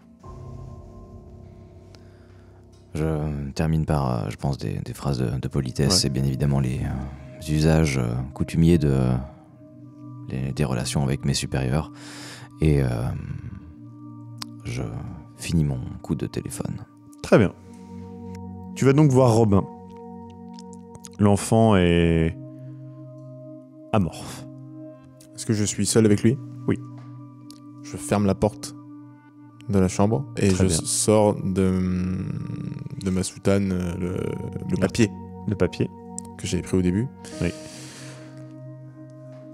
Speaker 2: Je termine par, je pense, des phrases de politesse
Speaker 1: Ouais.
Speaker 2: et bien évidemment les usages coutumiers des relations avec mes supérieurs. Et je finis mon coup de téléphone.
Speaker 1: Très bien. Tu vas donc voir Robin. L'enfant est amorphe.
Speaker 3: Est-ce que je suis seul avec lui?
Speaker 1: Oui.
Speaker 3: Je ferme la porte de la chambre et
Speaker 1: Très
Speaker 3: je
Speaker 1: bien.
Speaker 3: sors de ma soutane le papier
Speaker 1: Le papier.
Speaker 3: que j'avais pris au début.
Speaker 1: Oui.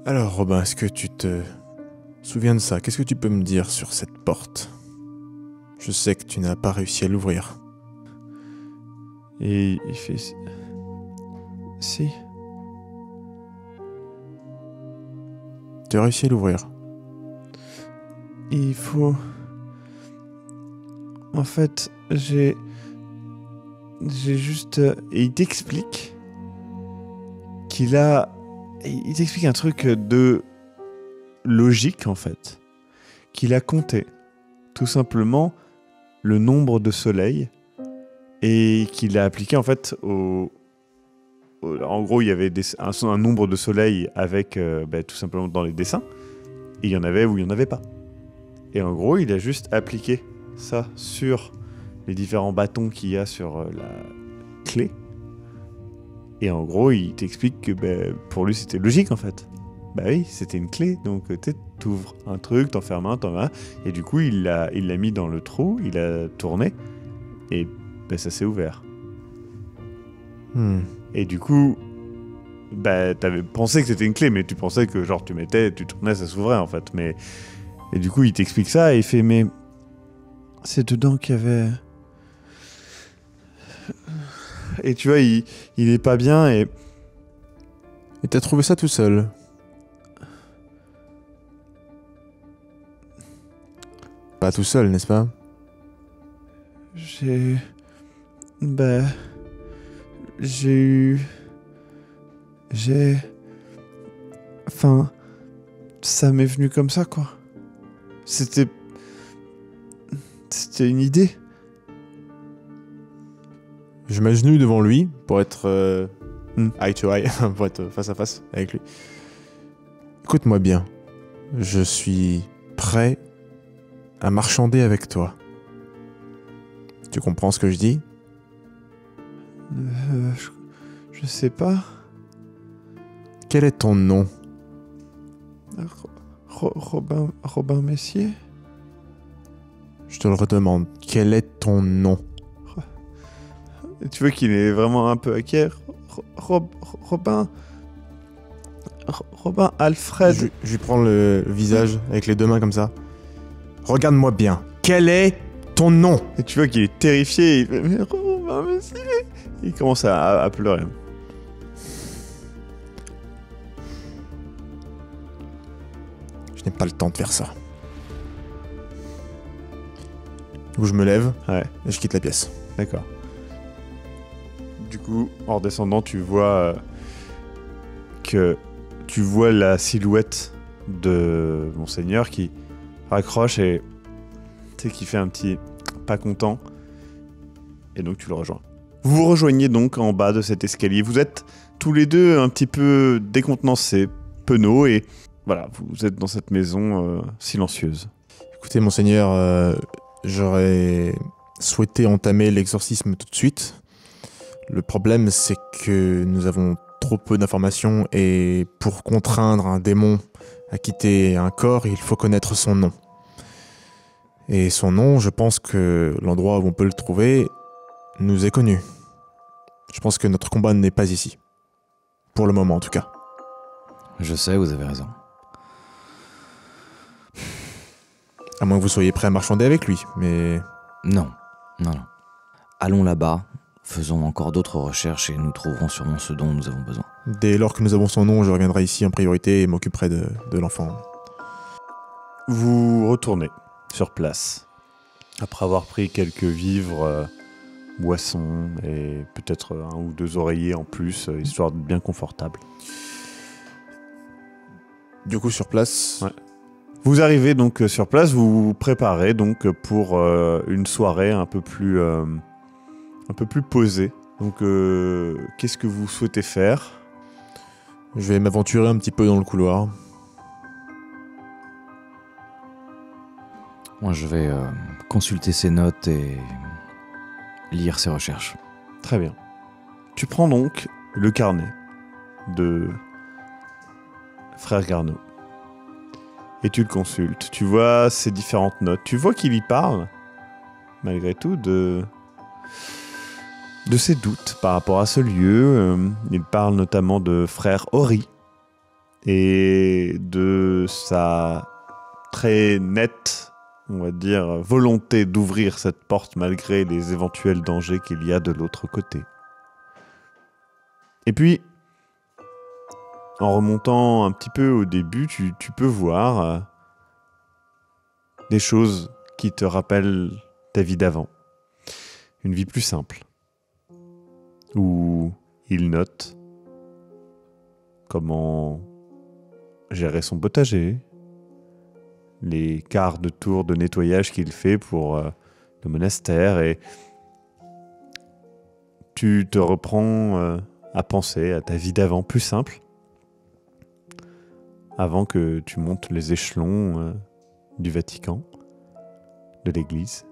Speaker 3: Alors Robin, est-ce que tu te souviens de ça? Qu'est-ce que tu peux me dire sur cette porte? Je sais que tu n'as pas réussi à l'ouvrir.
Speaker 1: Et il fait... Si.
Speaker 3: Tu as réussi à l'ouvrir.
Speaker 1: Il faut... En fait, j'ai juste... Et il t'explique qu'il a... Il t'explique un truc de logique, en fait. Qu'il a compté, tout simplement, le nombre de soleils et qu'il a appliqué, en fait, en gros, il y avait un nombre de soleils avec, tout simplement, dans les dessins. Et il y en avait ou il n'y en avait pas. Et en gros, il a juste appliqué ça sur les différents bâtons qu'il y a sur la clé. Et en gros, il t'explique que pour lui, c'était logique en fait. Bah oui, c'était une clé. Donc, tu ouvres un truc, t'en fermes un, t'en mets un. Et du coup, il l'a mis dans le trou, il a tourné. Et ça s'est ouvert. Et du coup, t'avais pensé que c'était une clé, mais tu pensais que genre tu tournais, ça s'ouvrait en fait. Et du coup, il t'explique ça et il fait mais c'est dedans qu'il y avait. Et tu vois, il est pas bien et
Speaker 3: Et t'as trouvé ça tout seul? Pas tout seul, n'est-ce pas?
Speaker 1: j'ai eu. Enfin, ça m'est venu comme ça, quoi. C'était une idée.
Speaker 3: Je m'agenouille devant lui pour être
Speaker 1: Hmm.
Speaker 3: eye to eye, pour être face à face avec lui. Écoute-moi bien. Je suis prêt à marchander avec toi. Tu comprends ce que je dis?
Speaker 1: Je sais pas.
Speaker 3: Quel est ton nom?
Speaker 1: Robin Messier.
Speaker 3: Je te le redemande. Quel est ton nom?
Speaker 1: Et tu vois qu'il est vraiment un peu inquiet. Robin Alfred.
Speaker 3: Je lui prends le visage avec les deux mains comme ça. Regarde-moi bien. Quel est ton nom?
Speaker 1: Et tu vois qu'il est terrifié. Il fait mais Robin Messier. Il commence à pleurer.
Speaker 3: Je n'ai pas le temps de faire ça. Du coup, je me lève
Speaker 1: Ouais,
Speaker 3: et je quitte la pièce.
Speaker 1: d'accord. Du coup, en redescendant, tu vois la silhouette de Monseigneur qui raccroche et tu sais, qui fait un petit pas content. Et donc tu le rejoins. Vous vous rejoignez donc en bas de cet escalier. Vous êtes tous les deux un petit peu décontenancés, penauds, et voilà, vous êtes dans cette maison silencieuse.
Speaker 3: Écoutez, monseigneur, j'aurais souhaité entamer l'exorcisme tout de suite. Le problème, c'est que nous avons trop peu d'informations et pour contraindre un démon à quitter un corps, il faut connaître son nom. Et son nom, je pense que l'endroit où on peut le trouver nous est connu. Je pense que notre combat n'est pas ici. Pour le moment, en tout cas.
Speaker 2: Je sais, vous avez raison.
Speaker 3: À moins que vous soyez prêt à marchander avec lui, mais...
Speaker 2: Non. Allons là-bas, faisons encore d'autres recherches et nous trouverons sûrement ce dont nous avons besoin.
Speaker 3: Dès lors que nous avons son nom, je reviendrai ici en priorité et m'occuperai de l'enfant.
Speaker 1: Vous retournez sur place. Après avoir pris quelques vivres, boissons et peut-être 1 ou 2 oreillers en plus, histoire d'être bien confortable.
Speaker 3: Du coup, sur place...
Speaker 1: Ouais. Vous arrivez donc sur place, vous vous préparez donc pour une soirée un peu plus posée. Donc, qu'est-ce que vous souhaitez faire ?
Speaker 3: Je vais m'aventurer un petit peu dans le couloir.
Speaker 2: Moi, je vais consulter ses notes et lire ses recherches.
Speaker 1: Très bien. Tu prends donc le carnet de Frère Garneau. Et tu le consultes. Tu vois ses différentes notes. Tu vois qu'il y parle, malgré tout, de ses doutes par rapport à ce lieu. Il parle notamment de Frère Ori et de sa très nette, on va dire, volonté d'ouvrir cette porte malgré les éventuels dangers qu'il y a de l'autre côté. Et puis, en remontant un petit peu au début, tu peux voir des choses qui te rappellent ta vie d'avant. Une vie plus simple, où il note comment gérer son potager, les quarts de tour de nettoyage qu'il fait pour le monastère, et tu te reprends à penser à ta vie d'avant plus simple, avant que tu montes les échelons du Vatican, de l'Église.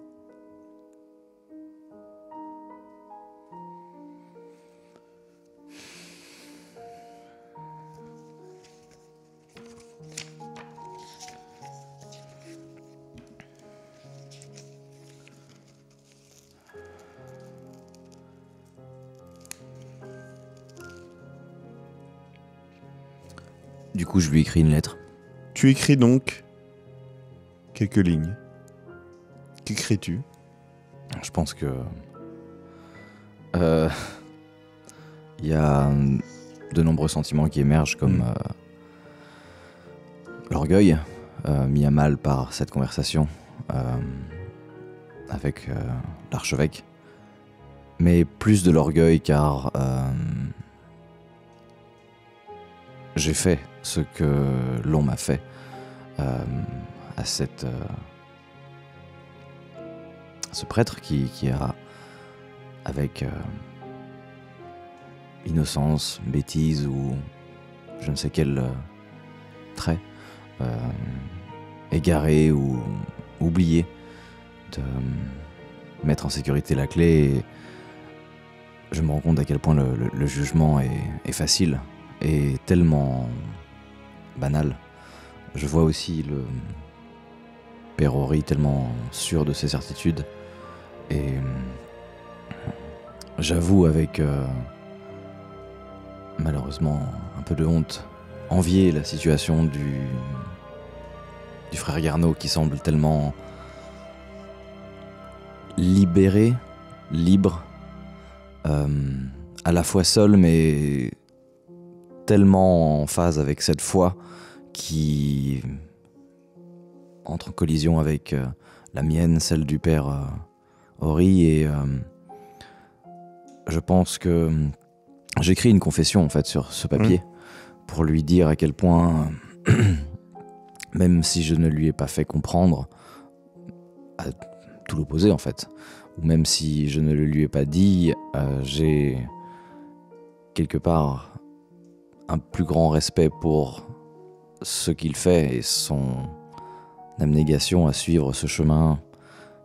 Speaker 2: Du coup, je lui écris une lettre.
Speaker 1: Tu écris donc quelques lignes. Qu'écris-tu ?
Speaker 2: Je pense que... il y a de nombreux sentiments qui émergent comme l'orgueil, mis à mal par cette conversation avec l'archevêque. Mais plus de l'orgueil car j'ai fait ce que l'on m'a fait à ce prêtre qui a, avec innocence, bêtise ou je ne sais quel trait, égaré ou oublié, de mettre en sécurité la clé. Et je me rends compte à quel point le jugement est facile et tellement banal. Je vois aussi le Père Ori tellement sûr de ses certitudes. Et j'avoue avec malheureusement un peu de honte, envier la situation du frère Garneau qui semble tellement libéré, libre, à la fois seul mais tellement en phase avec cette foi qui entre en collision avec la mienne, celle du père Ori, et je pense que j'écris une confession en fait sur ce papier pour lui dire à quel point même si je ne lui ai pas fait comprendre, à tout l'opposé en fait, ou même si je ne le lui ai pas dit, j'ai quelque part un plus grand respect pour ce qu'il fait et son abnégation à suivre ce chemin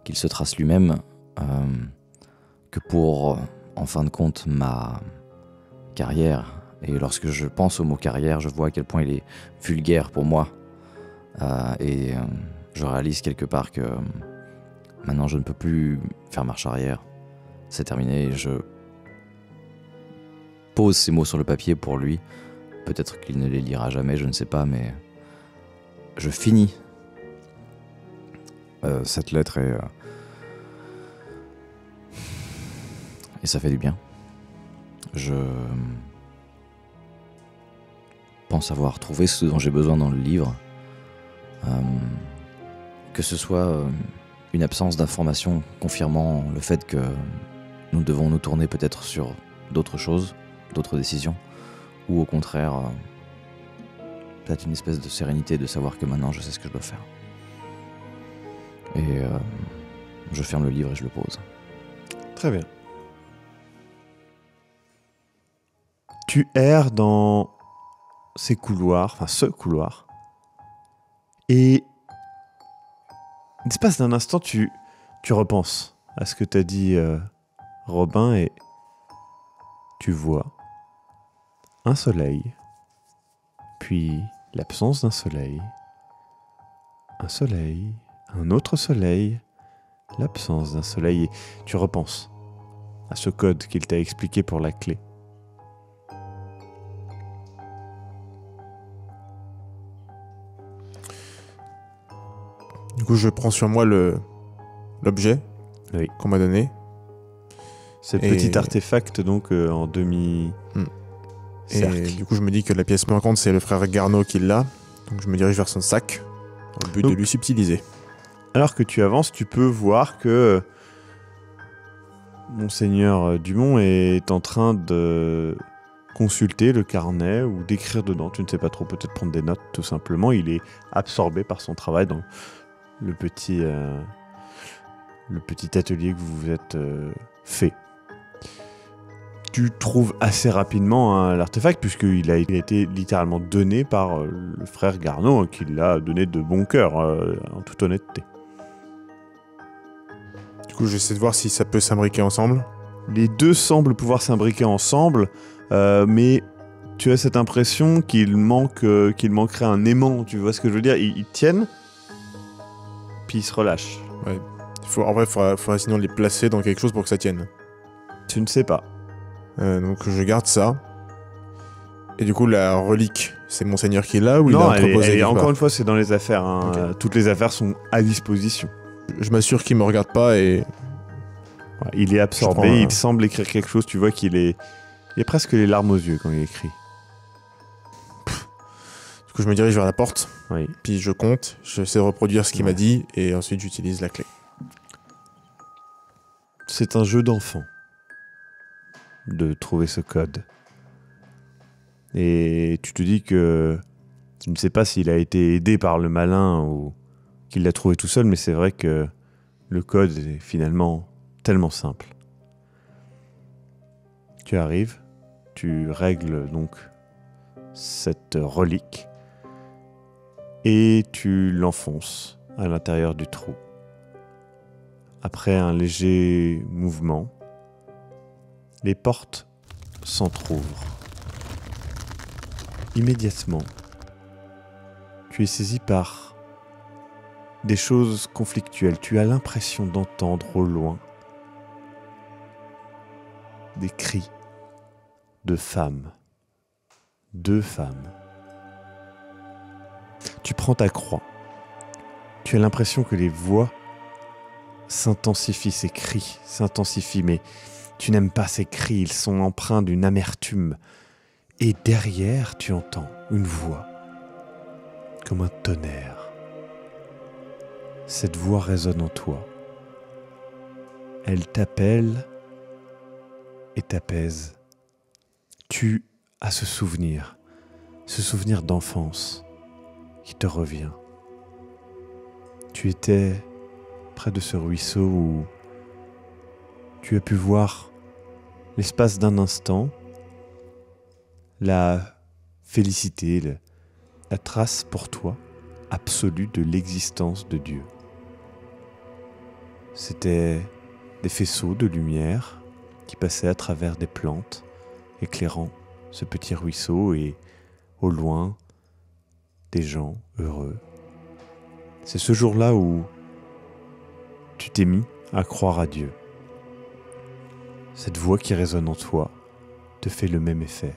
Speaker 2: qu'il se trace lui-même, que pour, en fin de compte, ma carrière. Et lorsque je pense au mot carrière, je vois à quel point il est vulgaire pour moi. Et je réalise quelque part que maintenant je ne peux plus faire marche arrière. C'est terminé, je pose ces mots sur le papier pour lui. Peut-être qu'il ne les lira jamais, je ne sais pas, mais je finis cette lettre et ça fait du bien. Je pense avoir trouvé ce dont j'ai besoin dans le livre. Que ce soit une absence d'informations confirmant le fait que nous devons nous tourner peut-être sur d'autres choses, d'autres décisions, ou au contraire, peut-être une espèce de sérénité de savoir que maintenant je sais ce que je dois faire. Et je ferme le livre et je le pose.
Speaker 1: Très bien. Tu erres dans ces couloirs, enfin ce couloir, et l'espace d'un instant, tu repenses à ce que t'as dit Robin, et tu vois un soleil, puis l'absence d'un soleil, un autre soleil, l'absence d'un soleil, et tu repenses à ce code qu'il t'a expliqué pour la clé.
Speaker 3: Du coup, je prends sur moi l'objet qu'on m'a donné.
Speaker 1: Ce petit artefact donc en demi cercle.
Speaker 3: Et du coup, je me dis que la pièce manquante, c'est le frère Garneau qui l'a. Donc je me dirige vers son sac dans le but de lui subtiliser.
Speaker 1: Alors que tu avances, tu peux voir que Monseigneur Dumont est en train de consulter le carnet ou d'écrire dedans. Tu ne sais pas trop, peut-être prendre des notes tout simplement. Il est absorbé par son travail dans le petit atelier que vous vous êtes fait. Tu trouves assez rapidement l'artefact puisqu'il a été littéralement donné par le frère Garneau qui l'a donné de bon cœur, en toute honnêteté.
Speaker 3: Du coup, j'essaie de voir si ça peut s'imbriquer ensemble.
Speaker 1: Les deux semblent pouvoir s'imbriquer ensemble, mais tu as cette impression qu'il manquerait un aimant, tu vois ce que je veux dire ? Ils tiennent, puis ils se relâchent.
Speaker 3: Ouais. En vrai, il faudrait sinon les placer dans quelque chose pour que ça tienne.
Speaker 1: Tu ne sais pas.
Speaker 3: Donc je garde ça. Et du coup, la relique, c'est Monseigneur qui l'a ou il l'a entreposée ?
Speaker 1: Encore une fois, c'est dans les affaires. Okay. Toutes les affaires sont à disposition.
Speaker 3: Je m'assure qu'il me regarde pas et...
Speaker 1: Ouais, il est absorbé, il semble écrire quelque chose. Tu vois qu'il est... Il a presque les larmes aux yeux quand il écrit.
Speaker 3: Du coup, je me dirige vers la porte.
Speaker 1: Oui.
Speaker 3: Puis je compte, j'essaie de reproduire ce qu'il m'a dit et ensuite j'utilise la clé.
Speaker 1: C'est un jeu d'enfant de trouver ce code. Et tu te dis que tu ne sais pas s'il a été aidé par le malin ou qu'il l'a trouvé tout seul, mais c'est vrai que le code est finalement tellement simple. Tu arrives, tu règles donc cette relique et tu l'enfonces à l'intérieur du trou. Après un léger mouvement, les portes s'entr'ouvrent. Immédiatement, tu es saisi par des choses conflictuelles. Tu as l'impression d'entendre au loin des cris de femmes. 2 femmes. Tu prends ta croix. Tu as l'impression que les voix s'intensifient, ces cris s'intensifient, mais tu n'aimes pas ces cris, ils sont empreints d'une amertume. Et derrière, tu entends une voix, comme un tonnerre. Cette voix résonne en toi. Elle t'appelle et t'apaise. Tu as ce souvenir d'enfance qui te revient. Tu étais près de ce ruisseau où tu as pu voir l'espace d'un instant la félicité, la trace pour toi absolue de l'existence de Dieu. C'était des faisceaux de lumière qui passaient à travers des plantes, éclairant ce petit ruisseau et au loin, des gens heureux. C'est ce jour-là où tu t'es mis à croire à Dieu. Cette voix qui résonne en toi te fait le même effet.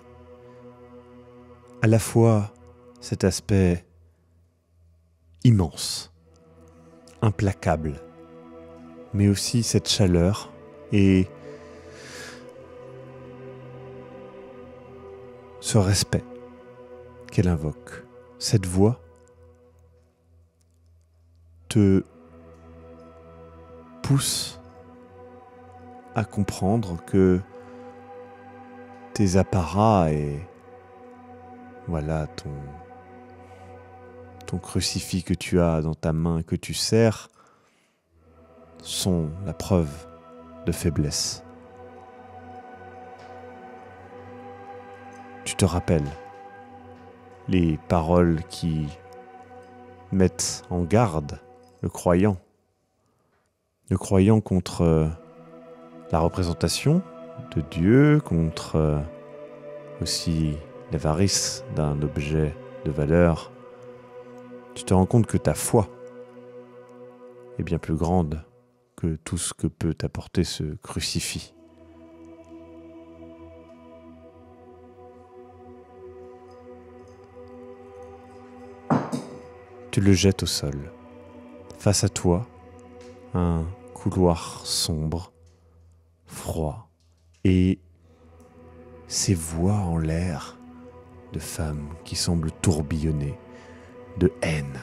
Speaker 1: À la fois cet aspect immense, implacable, mais aussi cette chaleur et ce respect qu'elle invoque. Cette voix te pousse à comprendre que tes apparats et voilà ton crucifix que tu as dans ta main, que tu serres, sont la preuve de faiblesse. Tu te rappelles les paroles qui mettent en garde le croyant contre la représentation de Dieu, contre aussi l'avarice d'un objet de valeur. Tu te rends compte que ta foi est bien plus grande que tout ce que peut t'apporter ce crucifix. Tu le jettes au sol. Face à toi, un couloir sombre, froid, et ces voix en l'air de femmes qui semblent tourbillonner de haine.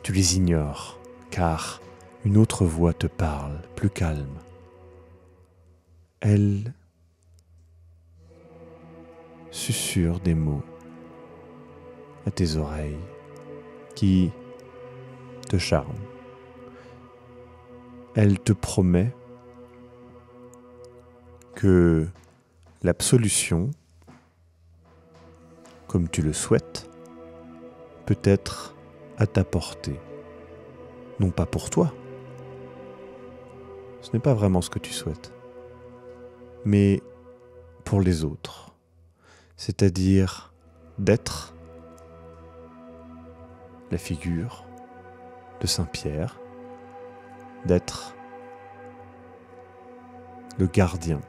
Speaker 1: Tu les ignores, car une autre voix te parle, plus calme. Elle susurre des mots à tes oreilles qui te charment. Elle te promet que l'absolution, comme tu le souhaites, peut être à ta portée. Non pas pour toi, ce n'est pas vraiment ce que tu souhaites, mais pour les autres, c'est-à-dire d'être la figure de Saint-Pierre, d'être le gardien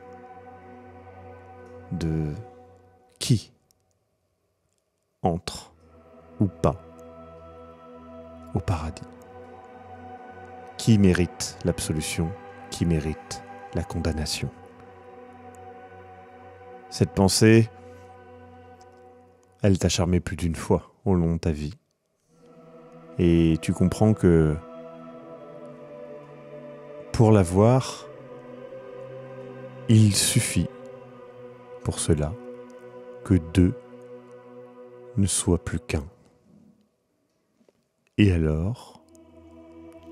Speaker 1: de qui entre ou pas au paradis. Qui mérite l'absolution, qui mérite la condamnation. Cette pensée, elle t'a charmé plus d'une fois au long de ta vie. Et tu comprends que pour la voir, il suffit pour cela que deux ne soient plus qu'un. Et alors,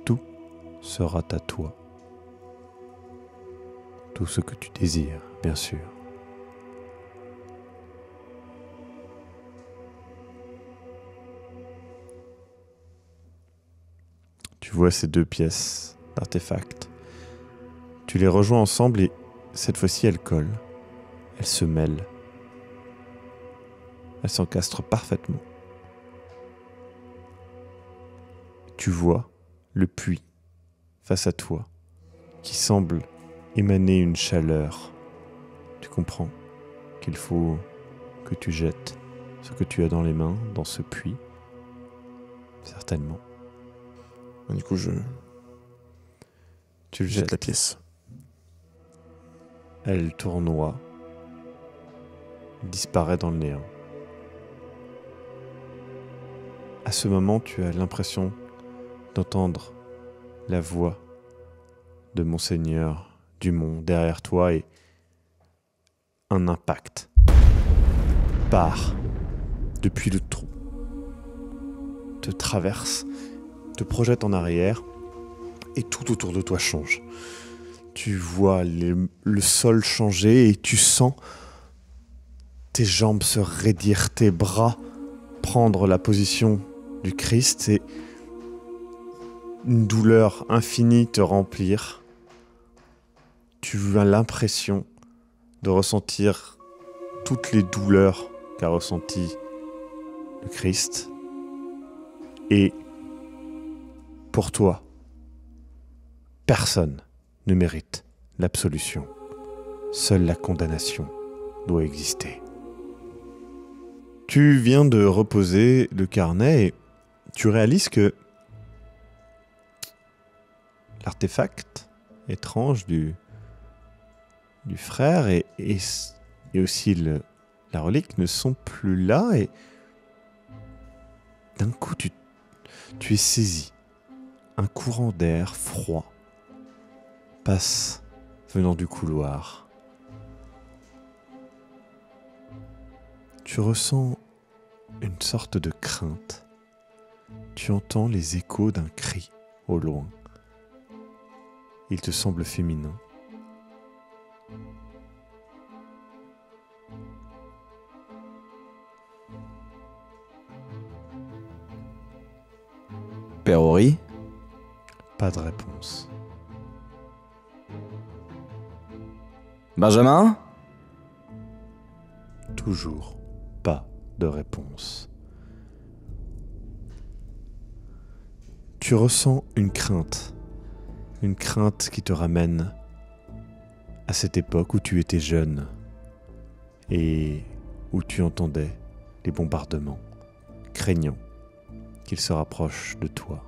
Speaker 1: tout sera à toi. Tout ce que tu désires, bien sûr. Tu vois ces deux pièces d'artefacts. Tu les rejoins ensemble et cette fois-ci elles collent. Elles se mêlent. Elles s'encastrent parfaitement. Tu vois le puits face à toi qui semble émaner une chaleur. Tu comprends qu'il faut que tu jettes ce que tu as dans les mains dans ce puits. Certainement.
Speaker 3: Du coup,
Speaker 1: Tu le
Speaker 3: jette
Speaker 1: jettes.
Speaker 3: la pièce.
Speaker 1: Elle tournoie, disparaît dans le néant. À ce moment, tu as l'impression d'entendre la voix de Monseigneur Dumont derrière toi et un impact part depuis le trou, te traverse, te projette en arrière et tout autour de toi change. Tu vois le sol changer et tu sens tes jambes se raidir, tes bras prendre la position du Christ et une douleur infinie te remplir. Tu as l'impression de ressentir toutes les douleurs qu'a ressenties le Christ. Et pour toi, personne ne mérite l'absolution. Seule la condamnation doit exister. Tu viens de reposer le carnet et tu réalises que l'artefact étrange du frère et aussi la relique ne sont plus là et d'un coup tu es saisi. Un courant d'air froid passe venant du couloir. Tu ressens une sorte de crainte. Tu entends les échos d'un cri au loin. Il te semble féminin.
Speaker 2: Père Ori?
Speaker 1: Pas de réponse.
Speaker 2: Benjamin?
Speaker 1: Toujours pas de réponse. Tu ressens une crainte qui te ramène à cette époque où tu étais jeune et où tu entendais les bombardements, craignant qu'ils se rapprochent de toi,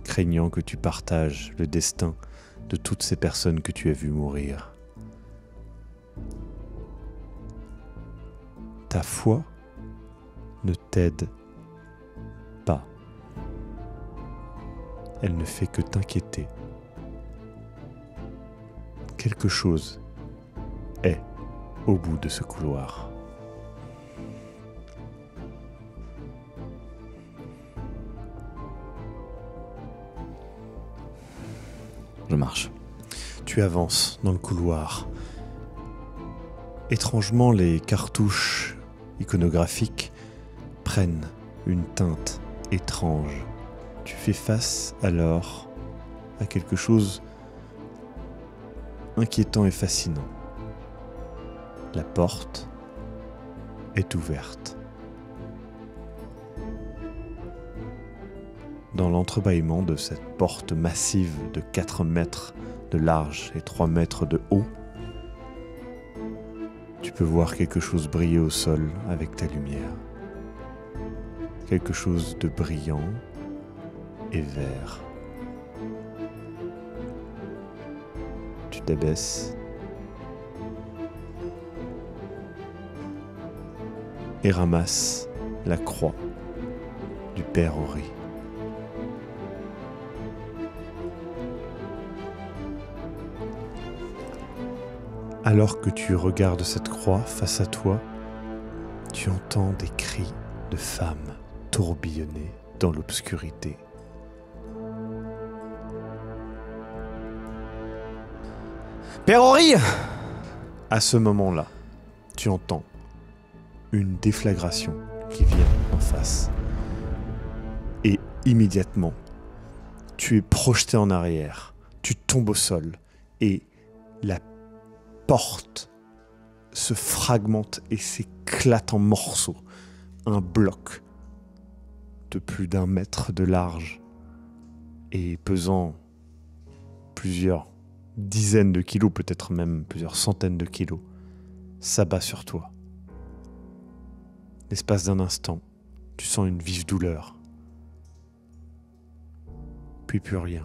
Speaker 1: craignant que tu partages le destin de toutes ces personnes que tu as vues mourir. Ta foi ne t'aide pas. Elle ne fait que t'inquiéter. Quelque chose est au bout de ce couloir.
Speaker 2: Je marche.
Speaker 1: Tu avances dans le couloir. Étrangement, les cartouches iconographiques prennent une teinte étrange. Tu fais face alors à quelque chose inquiétant et fascinant. La porte est ouverte. Dans l'entrebâillement de cette porte massive de 4 mètres de large et 3 mètres de haut, tu peux voir quelque chose briller au sol avec ta lumière. Quelque chose de brillant et vert. Tu t'abaisses et ramasses la croix du Père Ori. Alors que tu regardes cette croix face à toi, tu entends des cris de femmes tourbillonner dans l'obscurité.
Speaker 2: Père Ori!
Speaker 1: À ce moment-là, tu entends une déflagration qui vient en face. Et immédiatement, tu es projeté en arrière, tu tombes au sol et la porte se fragmente et s'éclate en morceaux. Un bloc de plus d'1 mètre de large et pesant plusieurs dizaines de kilos, peut-être même plusieurs centaines de kilos, s'abat sur toi. L'espace d'un instant, tu sens une vive douleur. Puis plus rien.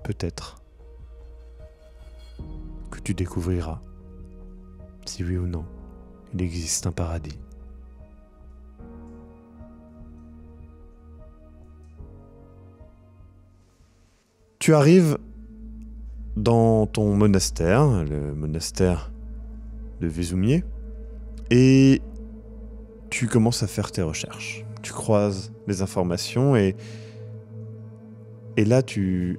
Speaker 1: Peut-être que tu découvriras, si oui ou non, il existe un paradis. Tu arrives dans ton monastère, le monastère de Vézoumier, et tu commences à faire tes recherches. Tu croises les informations et là tu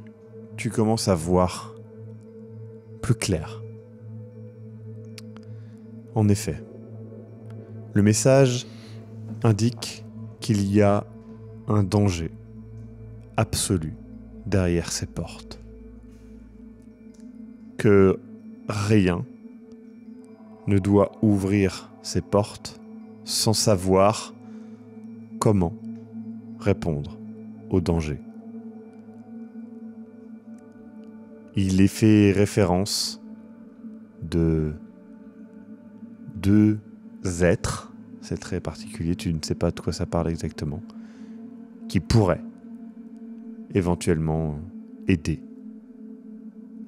Speaker 1: commences à voir plus clair. En effet, le message indique qu'il y a un danger absolu derrière ces portes. Que rien ne doit ouvrir ces portes sans savoir comment répondre au danger Il est fait référence de deux êtres, c'est très particulier, tu ne sais pas de quoi ça parle exactement, qui pourraient éventuellement aider.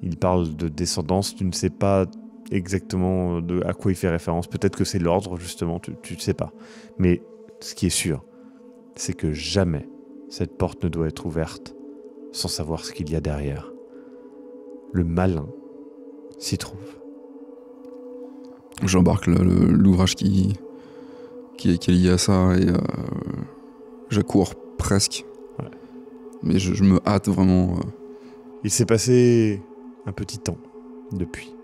Speaker 1: Il parle de descendance, tu ne sais pas exactement à quoi il fait référence. Peut-être que c'est l'ordre, justement, tu ne sais pas. Mais ce qui est sûr, c'est que jamais cette porte ne doit être ouverte sans savoir ce qu'il y a derrière. Le malin s'y trouve.
Speaker 4: J'embarque l'ouvrage qui est lié à ça et j'accours presque.
Speaker 1: Ouais.
Speaker 4: Mais je me hâte vraiment.
Speaker 1: Il s'est passé un petit temps depuis.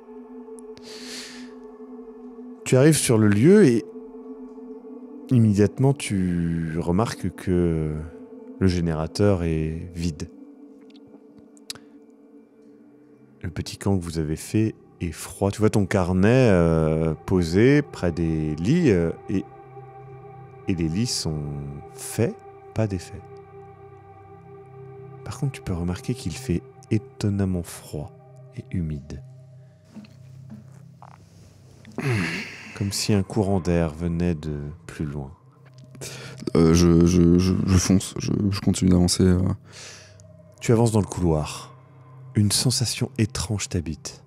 Speaker 1: Tu arrives sur le lieu et immédiatement tu remarques que le générateur est vide. Le petit camp que vous avez fait est froid. Tu vois ton carnet posé près des lits et les lits sont faits, pas défaits. Par contre, tu peux remarquer qu'il fait étonnamment froid et humide. Comme si un courant d'air venait de plus loin.
Speaker 4: Je fonce, je continue d'avancer.
Speaker 1: Tu avances dans le couloir. Une sensation étrange t'habite.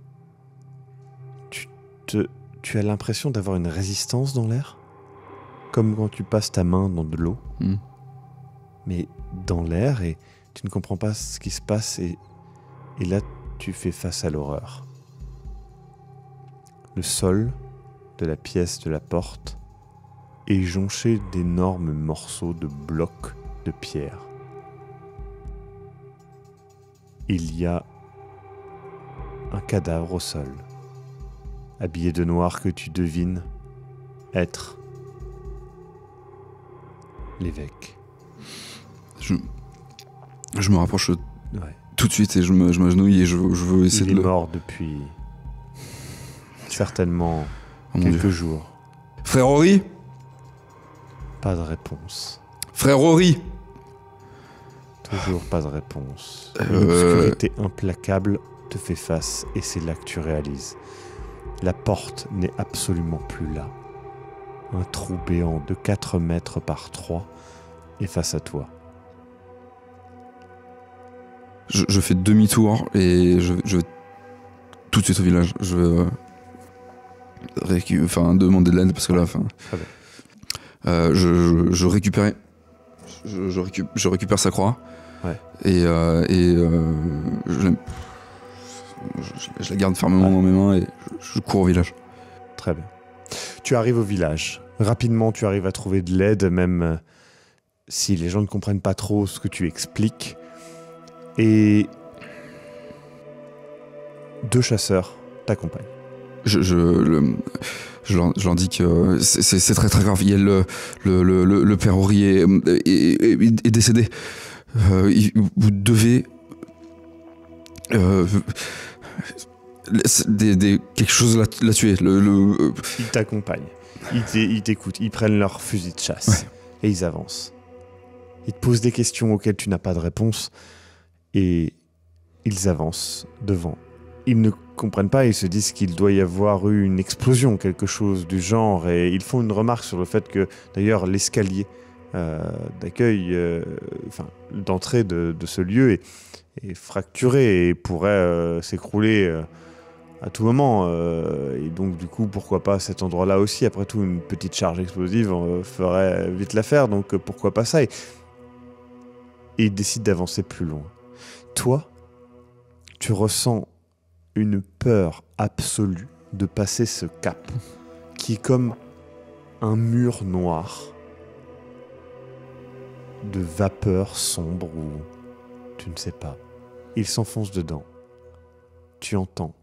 Speaker 1: Tu as l'impression d'avoir une résistance dans l'air, comme quand tu passes ta main dans de l'eau, mais dans l'air, et tu ne comprends pas ce qui se passe, et là tu fais face à l'horreur. Le sol de la pièce de la porte est jonché d'énormes morceaux de blocs de pierre. Il y a un cadavre au sol, habillé de noir que tu devines être l'évêque.
Speaker 4: Je me rapproche
Speaker 1: Ouais.
Speaker 4: tout de suite et je m'agenouille et je veux essayer
Speaker 1: Il
Speaker 4: de
Speaker 1: est mort depuis certainement
Speaker 4: Oh mon
Speaker 1: quelques
Speaker 4: Dieu.
Speaker 1: jours.
Speaker 4: Frère Rory
Speaker 1: Pas de réponse.
Speaker 4: Frère Rory
Speaker 1: Toujours pas de réponse. L'obscurité implacable te fait face et c'est là que tu réalises. La porte n'est absolument plus là. Un trou béant de 4 mètres par 3 est face à toi.
Speaker 4: Je fais demi-tour et je vais tout de suite au village. Je vais demander de l'aide parce que là,
Speaker 1: Très bien.
Speaker 4: je récupère sa croix.
Speaker 1: Ouais.
Speaker 4: Et je la garde fermement dans mes mains et je cours au village.
Speaker 1: Très bien. Tu arrives au village. Rapidement, tu arrives à trouver de l'aide, même si les gens ne comprennent pas trop ce que tu expliques. Et 2 chasseurs t'accompagnent.
Speaker 4: Je leur dis que c'est très très grave. Il y a le père Rory est décédé. Vous devez quelque chose l'a tué.
Speaker 1: Ils t'accompagnent. Ils t'écoutent. Ils prennent leur fusil de chasse.
Speaker 4: Ouais.
Speaker 1: Et ils avancent. Ils te posent des questions auxquelles tu n'as pas de réponse. Et ils avancent devant. Ils ne comprennent pas, ils se disent qu'il doit y avoir eu une explosion, quelque chose du genre, et ils font une remarque sur le fait que, d'ailleurs, l'escalier d'accueil, d'entrée de ce lieu est fracturé et pourrait s'écrouler à tout moment. Et donc, du coup, pourquoi pas cet endroit-là aussi? Après tout, une petite charge explosive ferait vite l'affaire, donc pourquoi pas ça? Et ils décident d'avancer plus loin. Toi, tu ressens une peur absolue de passer ce cap, qui est comme un mur noir de vapeur sombre ou tu ne sais pas. Il s'enfonce dedans. Tu entends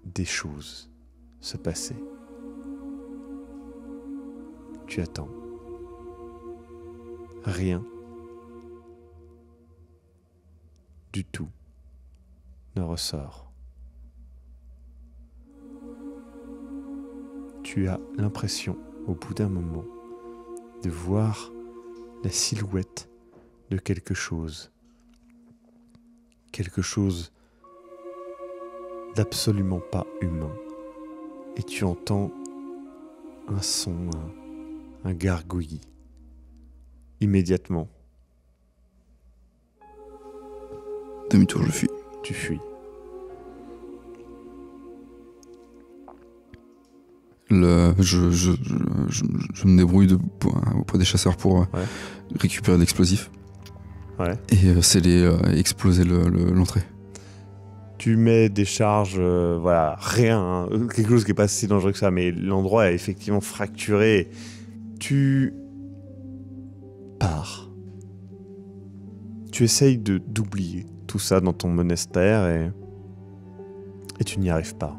Speaker 1: des choses se passer. Tu attends. Rien du tout ne ressort. Tu as l'impression, au bout d'un moment, de voir la silhouette de quelque chose quelque chose d'absolument pas humain. Et tu entends un son, un gargouillis. Immédiatement,
Speaker 4: Demi-tour, je fuis.
Speaker 1: tu fuis.
Speaker 4: Je me débrouille auprès des chasseurs pour récupérer l'explosif
Speaker 1: Ouais.
Speaker 4: et sceller, exploser l'entrée.
Speaker 1: Tu mets des charges, voilà, rien, hein, quelque chose qui n'est pas si dangereux que ça, mais l'endroit est effectivement fracturé. Tu pars. Tu essayes d'oublier tout ça dans ton monastère et tu n'y arrives pas.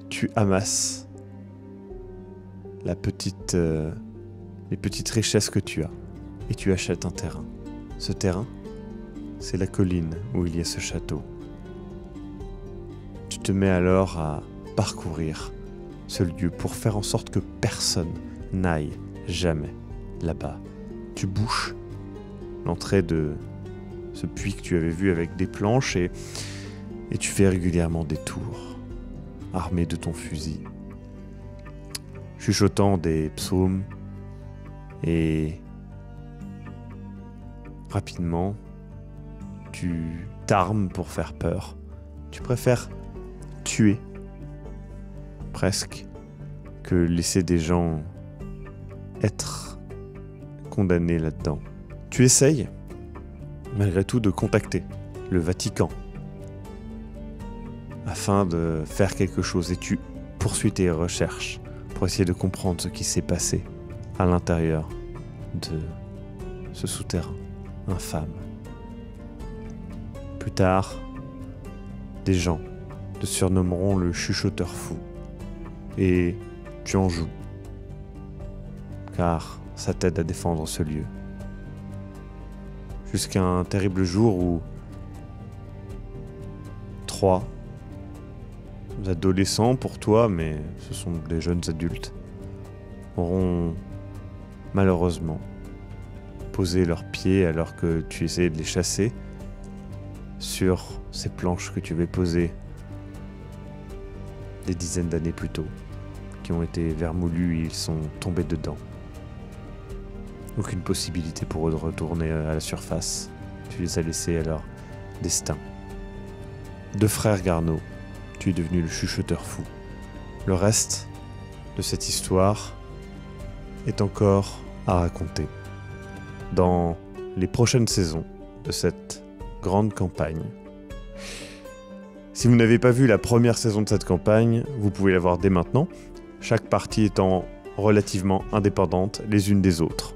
Speaker 1: Tu amasses les petites richesses que tu as et tu achètes un terrain. Ce terrain, c'est la colline où il y a ce château. Tu te mets alors à parcourir ce lieu pour faire en sorte que personne n'aille jamais là-bas. Tu bouches l'entrée de ce puits que tu avais vu avec des planches et tu fais régulièrement des tours, armé de ton fusil, chuchotant des psaumes et rapidement tu t'armes pour faire peur. Tu préfères tuer presque que laisser des gens être condamnés là-dedans. Tu essayes malgré tout de contacter le Vatican afin de faire quelque chose et tu poursuis tes recherches pour essayer de comprendre ce qui s'est passé à l'intérieur de ce souterrain infâme. Plus tard, des gens te surnommeront le chuchoteur fou et tu en joues car ça t'aide à défendre ce lieu. Jusqu'à un terrible jour où 3 adolescents pour toi, mais ce sont des jeunes adultes, auront malheureusement posé leurs pieds alors que tu essayais de les chasser sur ces planches que tu avais posées des dizaines d'années plus tôt, qui ont été vermoulues et ils sont tombés dedans. Aucune possibilité pour eux de retourner à la surface. Tu les as laissés à leur destin. 2 frères Garneau, tu es devenu le chuchoteur fou. Le reste de cette histoire est encore à raconter dans les prochaines saisons de cette grande campagne. Si vous n'avez pas vu la première saison de cette campagne, vous pouvez la voir dès maintenant, chaque partie étant relativement indépendante les unes des autres.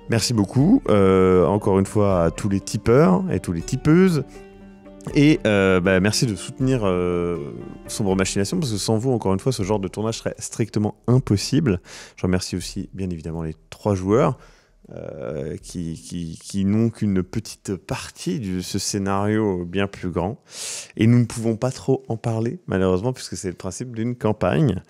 Speaker 1: Merci beaucoup, encore une fois, à tous les tipeurs et tous les tipeuses. Et merci de soutenir Sombre Machination, parce que sans vous, encore une fois, ce genre de tournage serait strictement impossible. Je remercie aussi, bien évidemment, les 3 joueurs qui n'ont qu'une petite partie de ce scénario bien plus grand. Et nous ne pouvons pas trop en parler, malheureusement, puisque c'est le principe d'une campagne.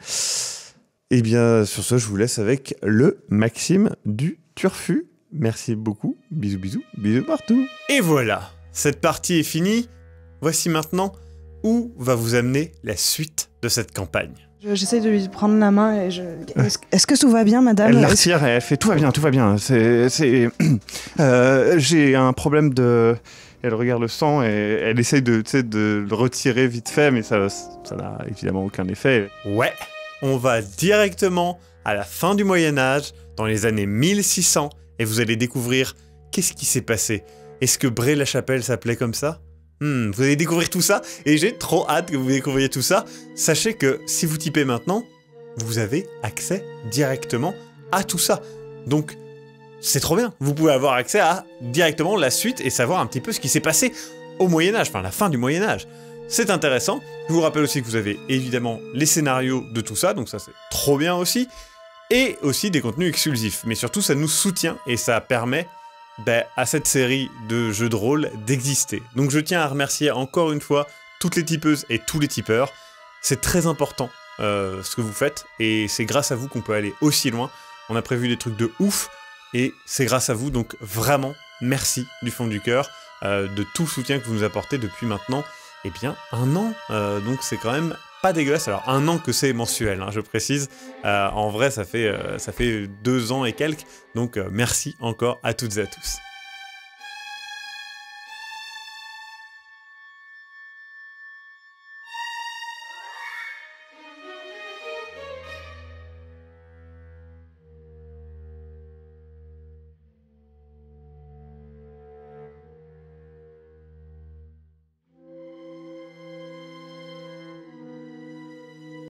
Speaker 1: Et bien, sur ce, je vous laisse avec le Maxime du Turfu. Merci beaucoup. Bisous, bisous, bisous partout. Et voilà, cette partie est finie. Voici maintenant où va vous amener la suite de cette campagne.
Speaker 5: J'essaie de lui prendre la main et Est-ce que tout va bien, madame?
Speaker 1: Elle la retire et elle fait tout va bien, tout va bien. J'ai un problème de... Elle regarde le sang et elle essaye de le retirer vite fait, mais ça n'a évidemment aucun effet. Ouais, on va directement à la fin du Moyen-Âge, dans les années 1600, et vous allez découvrir qu'est-ce qui s'est passé. Est-ce que Bray-la-Chapelle s'appelait comme ça ? Vous allez découvrir tout ça, et j'ai trop hâte que vous découvriez tout ça. Sachez que si vous typez maintenant, vous avez accès directement à tout ça. Donc, c'est trop bien. Vous pouvez avoir accès à directement la suite et savoir un petit peu ce qui s'est passé au Moyen-Âge, enfin la fin du Moyen-Âge. C'est intéressant. Je vous rappelle aussi que vous avez évidemment les scénarios de tout ça, donc ça c'est trop bien aussi. Et aussi des contenus exclusifs. Mais surtout, ça nous soutient et ça permet à cette série de jeux de rôle d'exister. Donc je tiens à remercier encore une fois toutes les tipeuses et tous les tipeurs. C'est très important ce que vous faites et c'est grâce à vous qu'on peut aller aussi loin. On a prévu des trucs de ouf et c'est grâce à vous, donc vraiment merci du fond du cœur. de tout le soutien que vous nous apportez depuis maintenant, eh bien, 1 an. Donc c'est quand même pas dégueulasse. Alors 1 an que c'est mensuel, hein, je précise. En vrai, ça fait 2 ans et quelques. Donc merci encore à toutes et à tous.